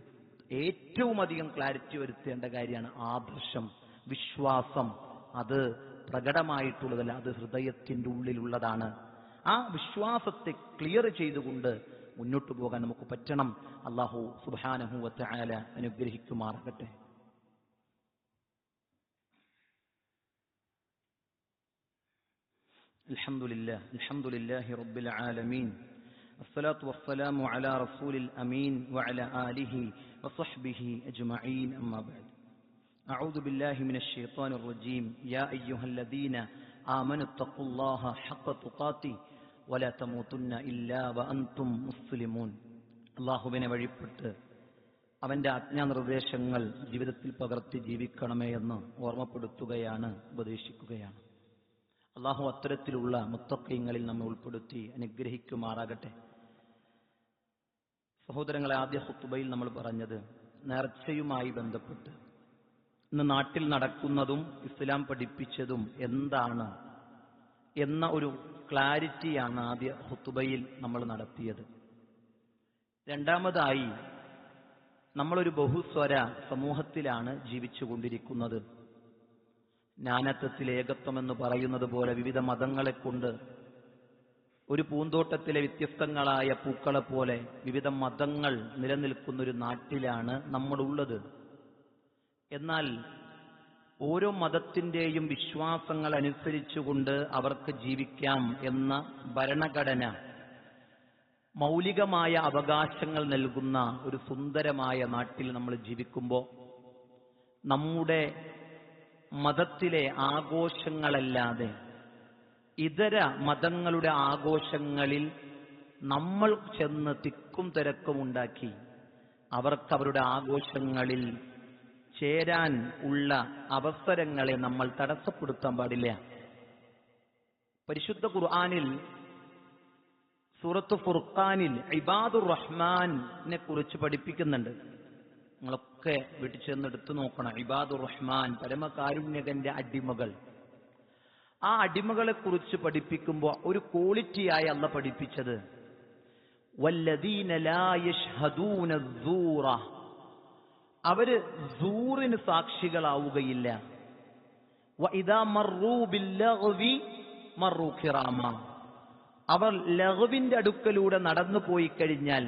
ഏറ്റവും അധികം ക്ലാരിറ്റി വരുത്തേണ്ട കാര്യമാണ് ആദർശം, വിശ്വാസം. അത് പ്രകടമായിട്ടുള്ളതല്ല, അത് ഹൃദയത്തിന്റെ ഉള്ളിലുള്ളതാണ്. ആ വിശ്വാസത്തെ ക്ലിയർ ചെയ്തുകൊണ്ട് മുന്നോട്ട് പോകാൻ നമുക്ക് പറ്റണം. അല്ലാഹു സുബ്ഹാനഹു വ തആല അനുഗ്രഹിക്കുമാറാകട്ടെ. അൽഹംദുലില്ലാഹി റബ്ബിൽ ആലമീൻ വസ്സലാത്തു വസ്സലാമു അലാ റസൂലിൽ അമീൻ വഅലാ ആലിഹി വസഹ്ബിഹി അജ്മഈൻ. അമ്മാ ബഅദ്. أعوذ بالله من الشيطان الرجيم. يا أيها الذين آمنوا اتقوا الله حق تقاته ولا تموتن إلا وأنتم مسلمون. അല്ലാഹുവിനെ വഴിപ്പെട്ട് അവന്റെ ആജ്ഞാനിർദ്ദേശങ്ങൾ ജീവിതത്തിൽ പകർത്തി ജീവിക്കണമേ എന്ന് ഓർമ്മപ്പെടുത്തുകയാണ്, ഉപദേശിക്കുകയാണ്. അല്ലാഹു അത്തരത്തിലുള്ള മുത്തഖീങ്ങളിൽ നമ്മെ ഉൾപ്പെടുത്തി അനുഗ്രഹിക്കുമാറാകട്ടെ. സഹോദരങ്ങളെ, ആദ്യ ഖുത്ബയിൽ നമ്മൾ പറഞ്ഞത് നേർച്ചയുമായി ബന്ധപ്പെട്ട് ഇന്ന് നാട്ടിൽ നടക്കുന്നതും ഇസ്ലാം പഠിപ്പിച്ചതും എന്താണ് എന്ന ഒരു ക്ലാരിറ്റിയാണ് ആദ്യ ഖുത്ബയിൽ നമ്മൾ നടത്തിയത്. രണ്ടാമതായി, നമ്മളൊരു ബഹുസ്വര സമൂഹത്തിലാണ് ജീവിച്ചുകൊണ്ടിരിക്കുന്നത്. നാനത്വത്തിൽ ഏകത്വം എന്ന് പറയുന്നത് പോലെ വിവിധ മതങ്ങളെ കൊണ്ട് ഒരു പൂന്തോട്ടത്തിലെ വ്യത്യസ്തങ്ങളായ പൂക്കളെ പോലെ വിവിധ മതങ്ങൾ നിലനിൽക്കുന്നൊരു നാട്ടിലാണ് നമ്മളുള്ളത്. എന്നാൽ ഓരോ മതത്തിന്റെയും വിശ്വാസങ്ങൾ അനുസരിച്ചുകൊണ്ട് അവർക്ക് ജീവിക്കാം എന്ന ഭരണഘടന മൗലികമായ അവകാശങ്ങൾ നൽകുന്ന ഒരു സുന്ദരമായ നാട്ടിൽ നമ്മൾ ജീവിക്കുമ്പോൾ നമ്മുടെ മതത്തിലെ ആഘോഷങ്ങളല്ലാതെ ഇതര മതങ്ങളുടെ ആഘോഷങ്ങളിൽ നമ്മൾ ചെന്ന് തിക്കും തിരക്കും ഉണ്ടാക്കി അവർക്ക് അവരുടെ ആഘോഷങ്ങളിൽ ചേരാൻ ഉള്ള അവസരങ്ങളെ നമ്മൾ തടസ്സപ്പെടുത്താൻ പാടില്ല. പരിശുദ്ധ ഖുർആനിൽ സൂറത്ത് ഫുർഖാനിൽ ഇബാദുർ റഹ്മാനെ കുറിച്ച് പഠിപ്പിക്കുന്നുണ്ട്. നിങ്ങളൊക്കെ വീട്ടിൽ ചെന്ന് എടുത്തു നോക്കണം. ഇബാദുർ റഹ്മാൻ, പരമകാരുണ്യകന്റെ അടിമകൾ. ആ അടിമകളെ കുറിച്ച് പഠിപ്പിക്കുമ്പോൾ ഒരു ക്വാളിറ്റിയായി അല്ലാഹ് പഠിപ്പിച്ചത് വല്ലദീന ലാ യശ്ഹദൂന സ്സൂറ, അവര് സൂറിന് സാക്ഷികളാവുകയില്ല. വഇദാ മർറൂ ബില്ലഗ്വി മർറൂ കിറാമ, അവർ ലഗ്വിന്റെ അടുക്കലൂടെ നടന്നു പോയി കഴിഞ്ഞാൽ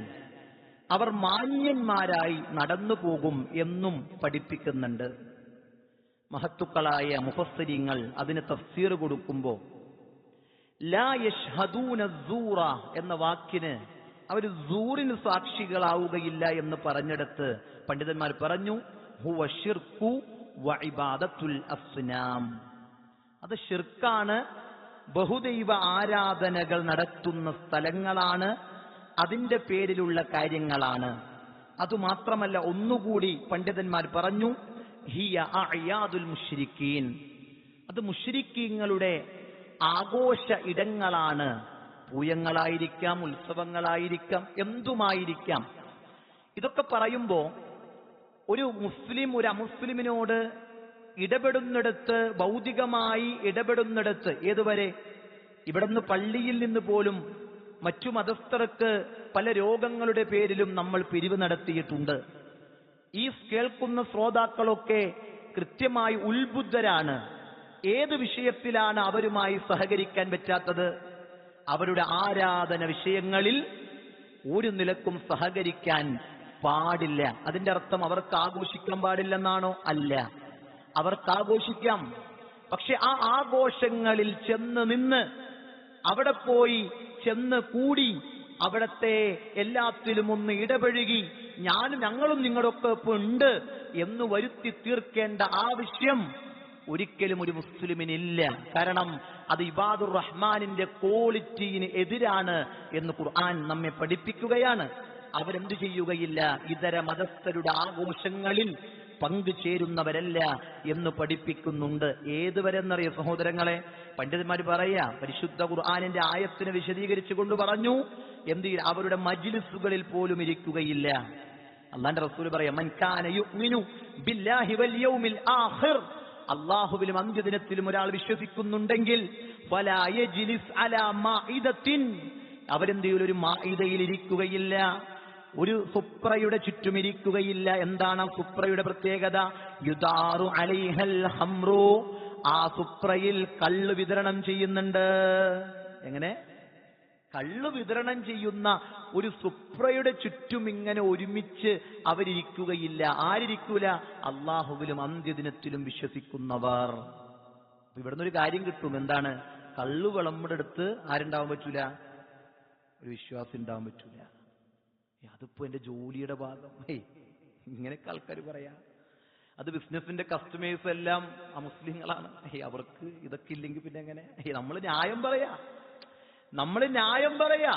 അവർ മാന്യന്മാരായി നടന്നു പോകും എന്നും പഠിപ്പിക്കുന്നുണ്ട്. മഹത്തുക്കളായ മുഫസ്സിരീങ്ങൾ അതിന് തഫ്സീർ കൊടുക്കുമ്പോൾ ലാ യശ്ഹദൂന സ്സൂറ എന്ന വാക്കിന് അവർ സൂറിന് സാക്ഷികളാവുകയില്ല എന്ന് പറഞ്ഞെടുത്ത് പണ്ഡിതന്മാർ പറഞ്ഞു ഹുവ ശിർക്കു വ ഇബാദത്തുൽ അസ്നാം, അത് ശിർക്കാണ്, ബഹുദൈവ ആരാധനകൾ നടത്തുന്ന സ്ഥലങ്ങളാണ്, അതിന്റെ പേരിലുള്ള കാര്യങ്ങളാണ്. അതുമാത്രമല്ല, ഒന്നുകൂടി പണ്ഡിതന്മാർ പറഞ്ഞു ഹിയ അഅയാദുൽ മുശ്രിക്കീൻ, അത് മുശ്രിക്കീങ്ങളുടെ ആഘോഷ ഇടങ്ങളാണ്. പൂയങ്ങളായിരിക്കാം, ഉത്സവങ്ങളായിരിക്കാം, എന്തുമായിരിക്കാം. ഇതൊക്കെ പറയുമ്പോൾ ഒരു മുസ്ലിം ഒരു അമുസ്ലിമിനോട് ഇടപെടുന്നിടത്ത്, ഭൗതികമായി ഇടപെടുന്നിടത്ത്, ഏതുവരെ ഇവിടുന്ന് പള്ളിയിൽ നിന്ന് പോലും മറ്റു മതസ്ഥർക്ക് പല രോഗങ്ങളുടെ പേരിലും നമ്മൾ പിരിവ് നടത്തിയിട്ടുണ്ട്. ഈ കേൾക്കുന്ന ശ്രോതാക്കളൊക്കെ കൃത്യമായി ഉത്ബുദ്ധരാണ്. ഏത് വിഷയത്തിലാണ് അവരുമായി സഹകരിക്കാൻ പറ്റാത്തത്? അവരുടെ ആരാധന വിഷയങ്ങളിൽ ഒരു നിലക്കും സഹകരിക്കാൻ പാടില്ല. അതിന്റെ അർത്ഥം അവർക്ക് ആഘോഷിക്കാൻ പാടില്ലെന്നാണോ? അല്ല, അവർക്ക് ആഘോഷിക്കാം. പക്ഷെ ആ ആഘോഷങ്ങളിൽ ചെന്ന് നിന്ന്, അവിടെ പോയി ചെന്ന് കൂടി, അവിടത്തെ എല്ലാത്തിലും ഒന്ന് ഇടപഴകി ഞങ്ങളും നിങ്ങളൊക്കെ ഇപ്പൊ ഉണ്ട് എന്ന് വരുത്തി തീർക്കേണ്ട ആവശ്യം ഒരിക്കലും ഒരു മുസ്ലിമിനില്ല. കാരണം അത് ഇബാദുർ റഹ്മാനിന്റെ ക്വാളിറ്റിന് എതിരാണ് എന്ന് ഖുർആൻ നമ്മെ പഠിപ്പിക്കുകയാണ്. അവരെന്ത് ചെയ്യുകയില്ല, ഇതര മതസ്ഥരുടെ ആഘോഷങ്ങളിൽ പങ്കുചേരുന്നവരല്ല എന്ന് പഠിപ്പിക്കുന്നുണ്ട്. ഏതുവരെന്നറിയ സഹോദരങ്ങളെ? പണ്ഡിതന്മാർ പറയാ, പരിശുദ്ധ ഖുർആനിന്റെ ആയത്തിനെ വിശദീകരിച്ചു കൊണ്ട് പറഞ്ഞു, അവരുടെ മജ്ലിസുകളിൽ പോലും ഇരിക്കുകയില്ല. അല്ലാഹുവിന്റെ റസൂൽ പറയാ, മൻ കാന യുഅ്മിനു ബില്ലാഹി വൽ യൗമിൽ ആഖിർ, അല്ലാഹുവിലും അന്ത്യദിനത്തിലും ഒരാൾ വിശ്വസിക്കുന്നുണ്ടെങ്കിൽ ഫലാ യജ്ലിസ് അലാ മാഇദത്തിൻ, അവരെന്തെങ്കിലും ഒരു മാഇദയിൽ ഇരിക്കുകയില്ല, ഒരു സുപ്രയുടെ ചുറ്റും ഇരിക്കുകയില്ല. എന്താണ് സുപ്രയുടെ പ്രത്യേകത? യുദാറു അലൈഹൽ ഹംറു, ആ സുപ്രയിൽ കള്ള് വിതരണം ചെയ്യുന്നുണ്ട്. എങ്ങനെ? കള്ള് വിതരണം ചെയ്യുന്ന ഒരു സുപ്രയുടെ ചുറ്റും ഇങ്ങനെ ഒരുമിച്ച് അവരിയ്ക്കുകയില്ല. ആരിയ്ക്കൂല? അള്ളാഹുവിലും അന്ത്യദിനത്തിലും വിശ്വസിക്കുന്നവർ. ഇവിടുന്ന് ഒരു കാര്യം കിട്ടും. എന്താണ്? കള്ളു വിളമ്പുടെ അടുത്ത് ആരുണ്ടാവാൻ പറ്റൂല? ഒരു വിശ്വാസം ഉണ്ടാവാൻ പറ്റൂല. അതിപ്പോ എന്റെ ജോലിയുടെ ഭാഗം, ഇങ്ങനെയൊക്കെ ആൾക്കാർ പറയാ. അത് ബിസിനസിന്റെ കസ്റ്റമേഴ്സ് എല്ലാം അമുസ്ലിങ്ങളാണ്, അവർക്ക് ഇതൊക്കെ ഇല്ലെങ്കിൽ പിന്നെ എങ്ങനെ? നമ്മൾ ന്യായം പറയാ.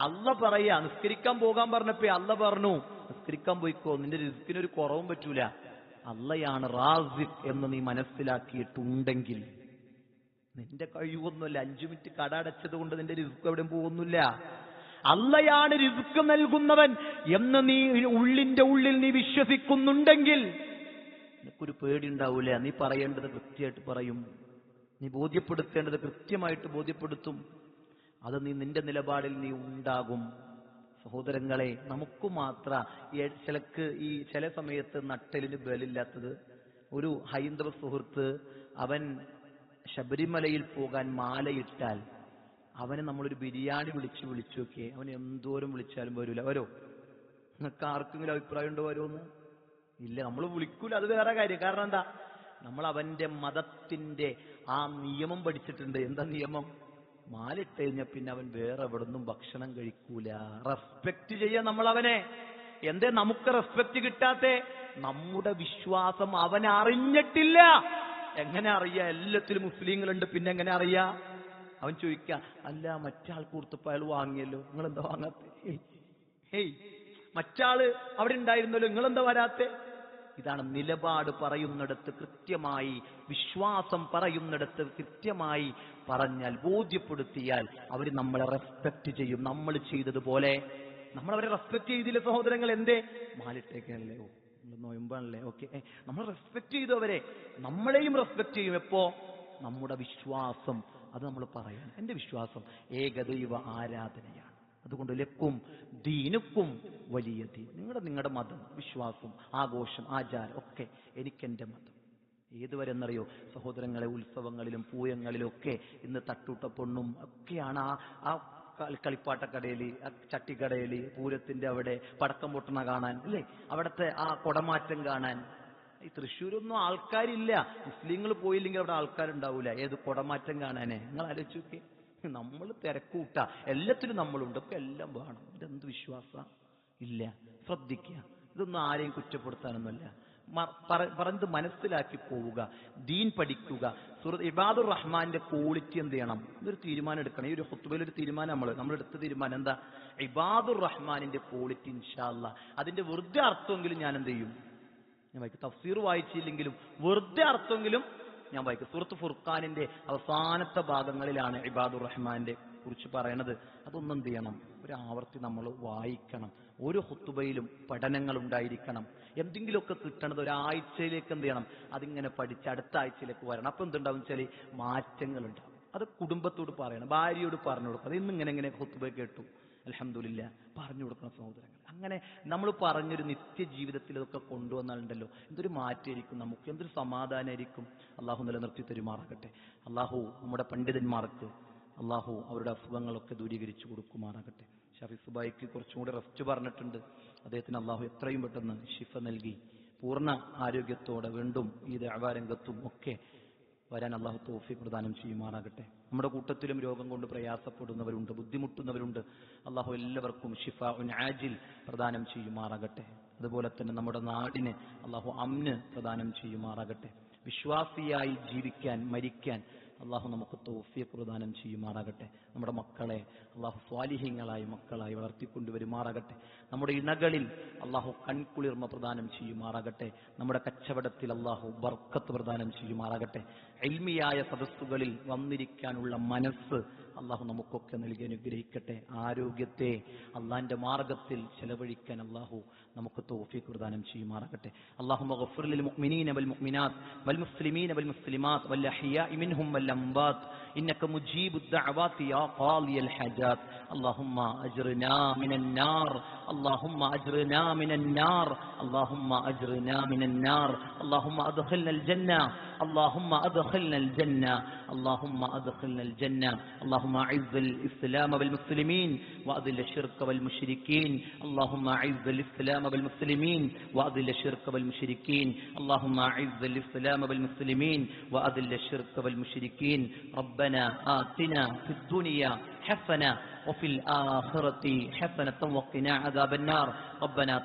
അള്ള പറയാ, നിസ്കരിക്കാൻ പോകാൻ പറഞ്ഞപ്പോ അള്ള പറഞ്ഞു, നിസ്കരിക്കാൻ പോയിക്കോ, നിന്റെ റിസ്കിനൊരു കുറവും പറ്റൂല. അള്ളയാണ് റാസിഖ് എന്ന് നീ മനസ്സിലാക്കിയിട്ടുണ്ടെങ്കിൽ, നിന്റെ കഴിവൊന്നുമല്ല. 5 മിനിറ്റ് കട അടച്ചത് കൊണ്ട് നിന്റെ റിസ്ക് എവിടെയും പോകുന്നില്ല. അള്ളയാണ് റിസ്ക് നൽകുന്നവൻ എന്ന് നീ ഉള്ളിന്റെ ഉള്ളിൽ നീ വിശ്വസിക്കുന്നുണ്ടെങ്കിൽ നിനക്കൊരു പേടി ഉണ്ടാവൂല. നീ പറയേണ്ടത് കൃത്യമായിട്ട് പറയും, നീ ബോധ്യപ്പെടുത്തേണ്ടത് കൃത്യമായിട്ട് ബോധ്യപ്പെടുത്തും. അത് നിന്റെ നിലപാടിൽ നീ ഉണ്ടാകും. സഹോദരങ്ങളെ, നമുക്ക് മാത്ര ഈ ചില സമയത്ത് നട്ടലിന് ബലില്ലാത്തത്. ഒരു ഹൈന്ദവ സുഹൃത്ത്, അവൻ ശബരിമലയിൽ പോകാൻ മാലയിട്ടാൽ അവനെ നമ്മളൊരു ബിരിയാണി വിളിച്ചു നോക്കിയേ, അവൻ എന്തോരം വിളിച്ചാലും വരൂല. വരോ? നിങ്ങൾക്ക് ആർക്കെങ്കിലും അഭിപ്രായം ഉണ്ടോ വരുമെന്ന്? ഇല്ല, നമ്മൾ വിളിക്കൂല. അത് വേറെ കാര്യം. കാരണം എന്താ? നമ്മൾ അവന്റെ മതത്തിന്റെ ആ നിയമം പഠിച്ചിട്ടുണ്ട്. എന്താ നിയമം? മാലിട്ട് കഴിഞ്ഞാൽ പിന്നെ അവൻ വേറെ എവിടുന്നും ഭക്ഷണം കഴിക്കൂല. റെസ്പെക്ട് ചെയ്യാൻ നമ്മൾ അവനെ. എന്തേ നമുക്ക് റെസ്പെക്ട് കിട്ടാത്തെ? നമ്മുടെ വിശ്വാസം അവൻ അറിഞ്ഞിട്ടില്ല. എങ്ങനെ അറിയാ? എല്ലാത്തിലും മുസ്ലിങ്ങളുണ്ട്, പിന്നെ എങ്ങനെ അറിയാ? അവൻ ചോദിക്ക, അല്ല മറ്റാൾ കൊടുത്തപ്പോ അയാൾ വാങ്ങിയല്ലോ, നിങ്ങളെന്താ വാങ്ങാത്തെ? മറ്റാള് അവിടെ ഉണ്ടായിരുന്നല്ലോ, നിങ്ങളെന്താ വരാത്തെ? ഇതാണ് നിലപാട് പറയുന്നിടത്ത് കൃത്യമായി, വിശ്വാസം പറയുന്നിടത്ത് കൃത്യമായി പറഞ്ഞാൽ, ബോധ്യപ്പെടുത്തിയാൽ അവർ നമ്മളെ റെസ്പെക്ട് ചെയ്യും. നമ്മൾ ചെയ്തതുപോലെ നമ്മളവരെ റെസ്പെക്ട് ചെയ്തില്ല സഹോദരങ്ങൾ. എന്തേ? മാലിട്ടേക്കല്ലേ, ഓ നോയമ്പാണല്ലേ, ഓക്കെ. നമ്മൾ റെസ്പെക്ട് ചെയ്തു അവരെ, നമ്മളെയും റെസ്പെക്ട് ചെയ്യും. എപ്പോ? നമ്മുടെ വിശ്വാസം അത് നമ്മൾ പറയാൻ. എന്റെ വിശ്വാസം ഏകദൈവ ആരാധനയാണ്. അതുകൊണ്ട് ലക്കും ദീനുക്കും വലിയ ദീൻ. നിങ്ങളുടെ മതം, വിശ്വാസം, ആഘോഷം, ആചാരം ഒക്കെ എനിക്കെന്റെ മതം. ഏതുവരെ എന്നറിയോ സഹോദരങ്ങളെ? ഉത്സവങ്ങളിലും പൂയങ്ങളിലും ഒക്കെ ഇന്ന് തട്ടൂട്ട പൊണ്ണും ഒക്കെയാണ്. ആ കളിപ്പാട്ടക്കടയിൽ, ചട്ടിക്കടയിൽ, പൂരത്തിന്റെ അവിടെ പടക്കം പൊട്ടണ കാണാൻ, അല്ലേ? അവിടുത്തെ ആ കുടമാറ്റം കാണാൻ. ഈ തൃശ്ശൂരൊന്നും ആൾക്കാരില്ല. മുസ്ലിങ്ങൾ പോയില്ലെങ്കിൽ അവിടെ ആൾക്കാരുണ്ടാവൂല. ഏത് കുടമാറ്റം കാണാനേ? നിങ്ങൾ ആലോചിച്ച് നോക്കി. നമ്മൾ തിരക്കൂട്ട, എല്ലാത്തിനും നമ്മളുണ്ട്, ഒക്കെ എല്ലാം വേണം. ഇതെന്ത് വിശ്വാസ? ഇല്ല. ശ്രദ്ധിക്കുക, ഇതൊന്നും ആരെയും കുറ്റപ്പെടുത്താനൊന്നുമല്ല. പറഞ്ഞത് മനസ്സിലാക്കി പോവുക, ദീൻ പഠിക്കുക. ഇബാദുർ റഹ്മാന്റെ ക്വാളിറ്റി എന്ത് ചെയ്യണം? ഇതൊരു തീരുമാനം എടുക്കണം. ഈ ഒരു ഖുത്ബയിൽ ഒരു തീരുമാനം നമ്മളെടുത്ത തീരുമാനം എന്താ? ഇബാദുർ റഹ്മാനിന്റെ ക്വാളിറ്റി ഇൻഷാ അല്ലാഹ് അതിന്റെ വെറുതെ അർത്ഥമെങ്കിലും ഞാൻ എന്ത് ചെയ്യും? ഞാൻ വായിക്കും. തഫ്സീർ വായിച്ചില്ലെങ്കിലും വെറുതെ അർത്ഥമെങ്കിലും ഞാൻ വായിക്കും. സൂറത്ത് ഫുർഖാനിന്റെ അവസാനത്തെ ഭാഗങ്ങളിലാണ് ഇബാദുർ റഹ്മാന്റെ കുറിച്ച് പറയണത്. അതൊന്നും എന്ത് ചെയ്യണം? ഒരു ആവർത്തി നമ്മൾ വായിക്കണം. ഓരോ ഖുത്ബയിലും പഠനങ്ങൾ ഉണ്ടായിരിക്കണം. എന്തെങ്കിലുമൊക്കെ കിട്ടണത് ഒരാഴ്ചയിലേക്ക് എന്ത് ചെയ്യണം? അതിങ്ങനെ പഠിച്ച് അടുത്ത ആഴ്ചയിലേക്ക് വരണം. അപ്പൊ എന്തുണ്ടാവും വെച്ചാൽ മാറ്റങ്ങൾ ഉണ്ടാവും. അത് കുടുംബത്തോട് പറയണം, ഭാര്യയോട് പറഞ്ഞു കൊടുക്കണം. അത് ഇന്നിങ്ങനെ ഖുത്ബ കേട്ടു, അൽഹംദുലില്ലാ, പറഞ്ഞു കൊടുക്കണം സഹോദരങ്ങൾ. അങ്ങനെ നമ്മൾ പറഞ്ഞൊരു നിത്യജീവിതത്തിൽ ഇതൊക്കെ കൊണ്ടുവന്നാലുണ്ടല്ലോ എന്തൊരു മാറ്റമായിരിക്കും, നമുക്ക് എന്തൊരു സമാധാനമായിരിക്കും. അള്ളാഹു നിലനിർത്തി തരുമാറാകട്ടെ. അള്ളാഹു നമ്മുടെ പണ്ഡിതന്മാർക്ക് അള്ളാഹു അവരുടെ അസുഖങ്ങളൊക്കെ ദൂരീകരിച്ചു കൊടുക്കുമാറാകട്ടെ. ഷാഫി സുബൈക്ക് കുറച്ചും കൂടെ റെസ്റ്റ് പറഞ്ഞിട്ടുണ്ട്. അദ്ദേഹത്തിന് അള്ളാഹു എത്രയും പെട്ടെന്ന് ശിഫ നൽകി പൂർണ്ണ ആരോഗ്യത്തോടെ വീണ്ടും ഈ ദഅ്വാ രംഗത്തും ഒക്കെ വരാൻ അള്ളാഹു തൗഫീഖ് പ്രദാനം ചെയ്യുമാറാകട്ടെ. നമ്മുടെ കൂട്ടത്തിലും രോഗം കൊണ്ട് പ്രയാസപ്പെടുന്നവരുണ്ട്, ബുദ്ധിമുട്ടുന്നവരുണ്ട്. അള്ളാഹു എല്ലാവർക്കും ശിഫാഉൻ ആജിൽ പ്രദാനം ചെയ്യുമാറാകട്ടെ. അതുപോലെ തന്നെ നമ്മുടെ നാടിന് അള്ളാഹു അംന് പ്രദാനം ചെയ്യുമാറാകട്ടെ. വിശ്വാസിയായി ജീവിക്കാൻ, മരിക്കാൻ അള്ളാഹു നമുക്ക് തൗഫീഖ് പ്രദാനം ചെയ്യുമാറാകട്ടെ. നമ്മുടെ മക്കളെ അള്ളാഹു സ്വാലിഹീങ്ങളായി മക്കളായി വളർത്തിക്കൊണ്ടുവരുമാറാകട്ടെ. നമ്മുടെ ഇണകളിൽ അള്ളാഹു കൺകുളിർമ പ്രദാനം ചെയ്യുമാറാകട്ടെ. നമ്മുടെ കച്ചവടത്തിൽ അള്ളാഹു ബർക്കത്ത് പ്രദാനം ചെയ്യുമാറാകട്ടെ. ഇൽമിയായ സദസ്സുകളിൽ വന്നിരിക്കാനുള്ള മനസ്സ് അള്ളാഹു നമുക്കൊക്കെ നൽകി അനുഗ്രഹിക്കട്ടെ. ആരോഗ്യത്തെ അള്ളാന്റെ മാർഗത്തിൽ ചെലവഴിക്കാൻ അള്ളാഹു നമുക്ക് തൗഫീഖ് പ്രദാനം ചെയ്യുമാറാകട്ടെ. അല്ലാഹുമ്മ ഗഫിർ ലിൽ മുഅ്മിനീന വൽ മുഅ്മിനാത്ത് വൽ മുസ്ലിമീന വൽ മുസ്ലിമാത്ത് വൽ അഹ്യാഇ മിൻഹും വൽ അംവാത്ത് ഇന്നക മുജീബുദ് ദഅവാതി യാ ഖാളിയൽ ഹജാത്ത്. اللهم أجرنا من النار، اللهم أجرنا من النار، اللهم أجرنا من النار، اللهم أدخلنا الجنة، اللهم أدخلنا الجنة، اللهم أدخلنا الجنة. اللهم أعز الإسلام والمسلمين وأذل الشرك والمشركين، اللهم أعز الإسلام والمسلمين وأذل الشرك والمشركين، اللهم أعز الإسلام والمسلمين وأذل الشرك والمشركين. ربنا آتنا في الدنيا حسنة وفي الآخرة حسنة وقنا عذاب النار. ربنا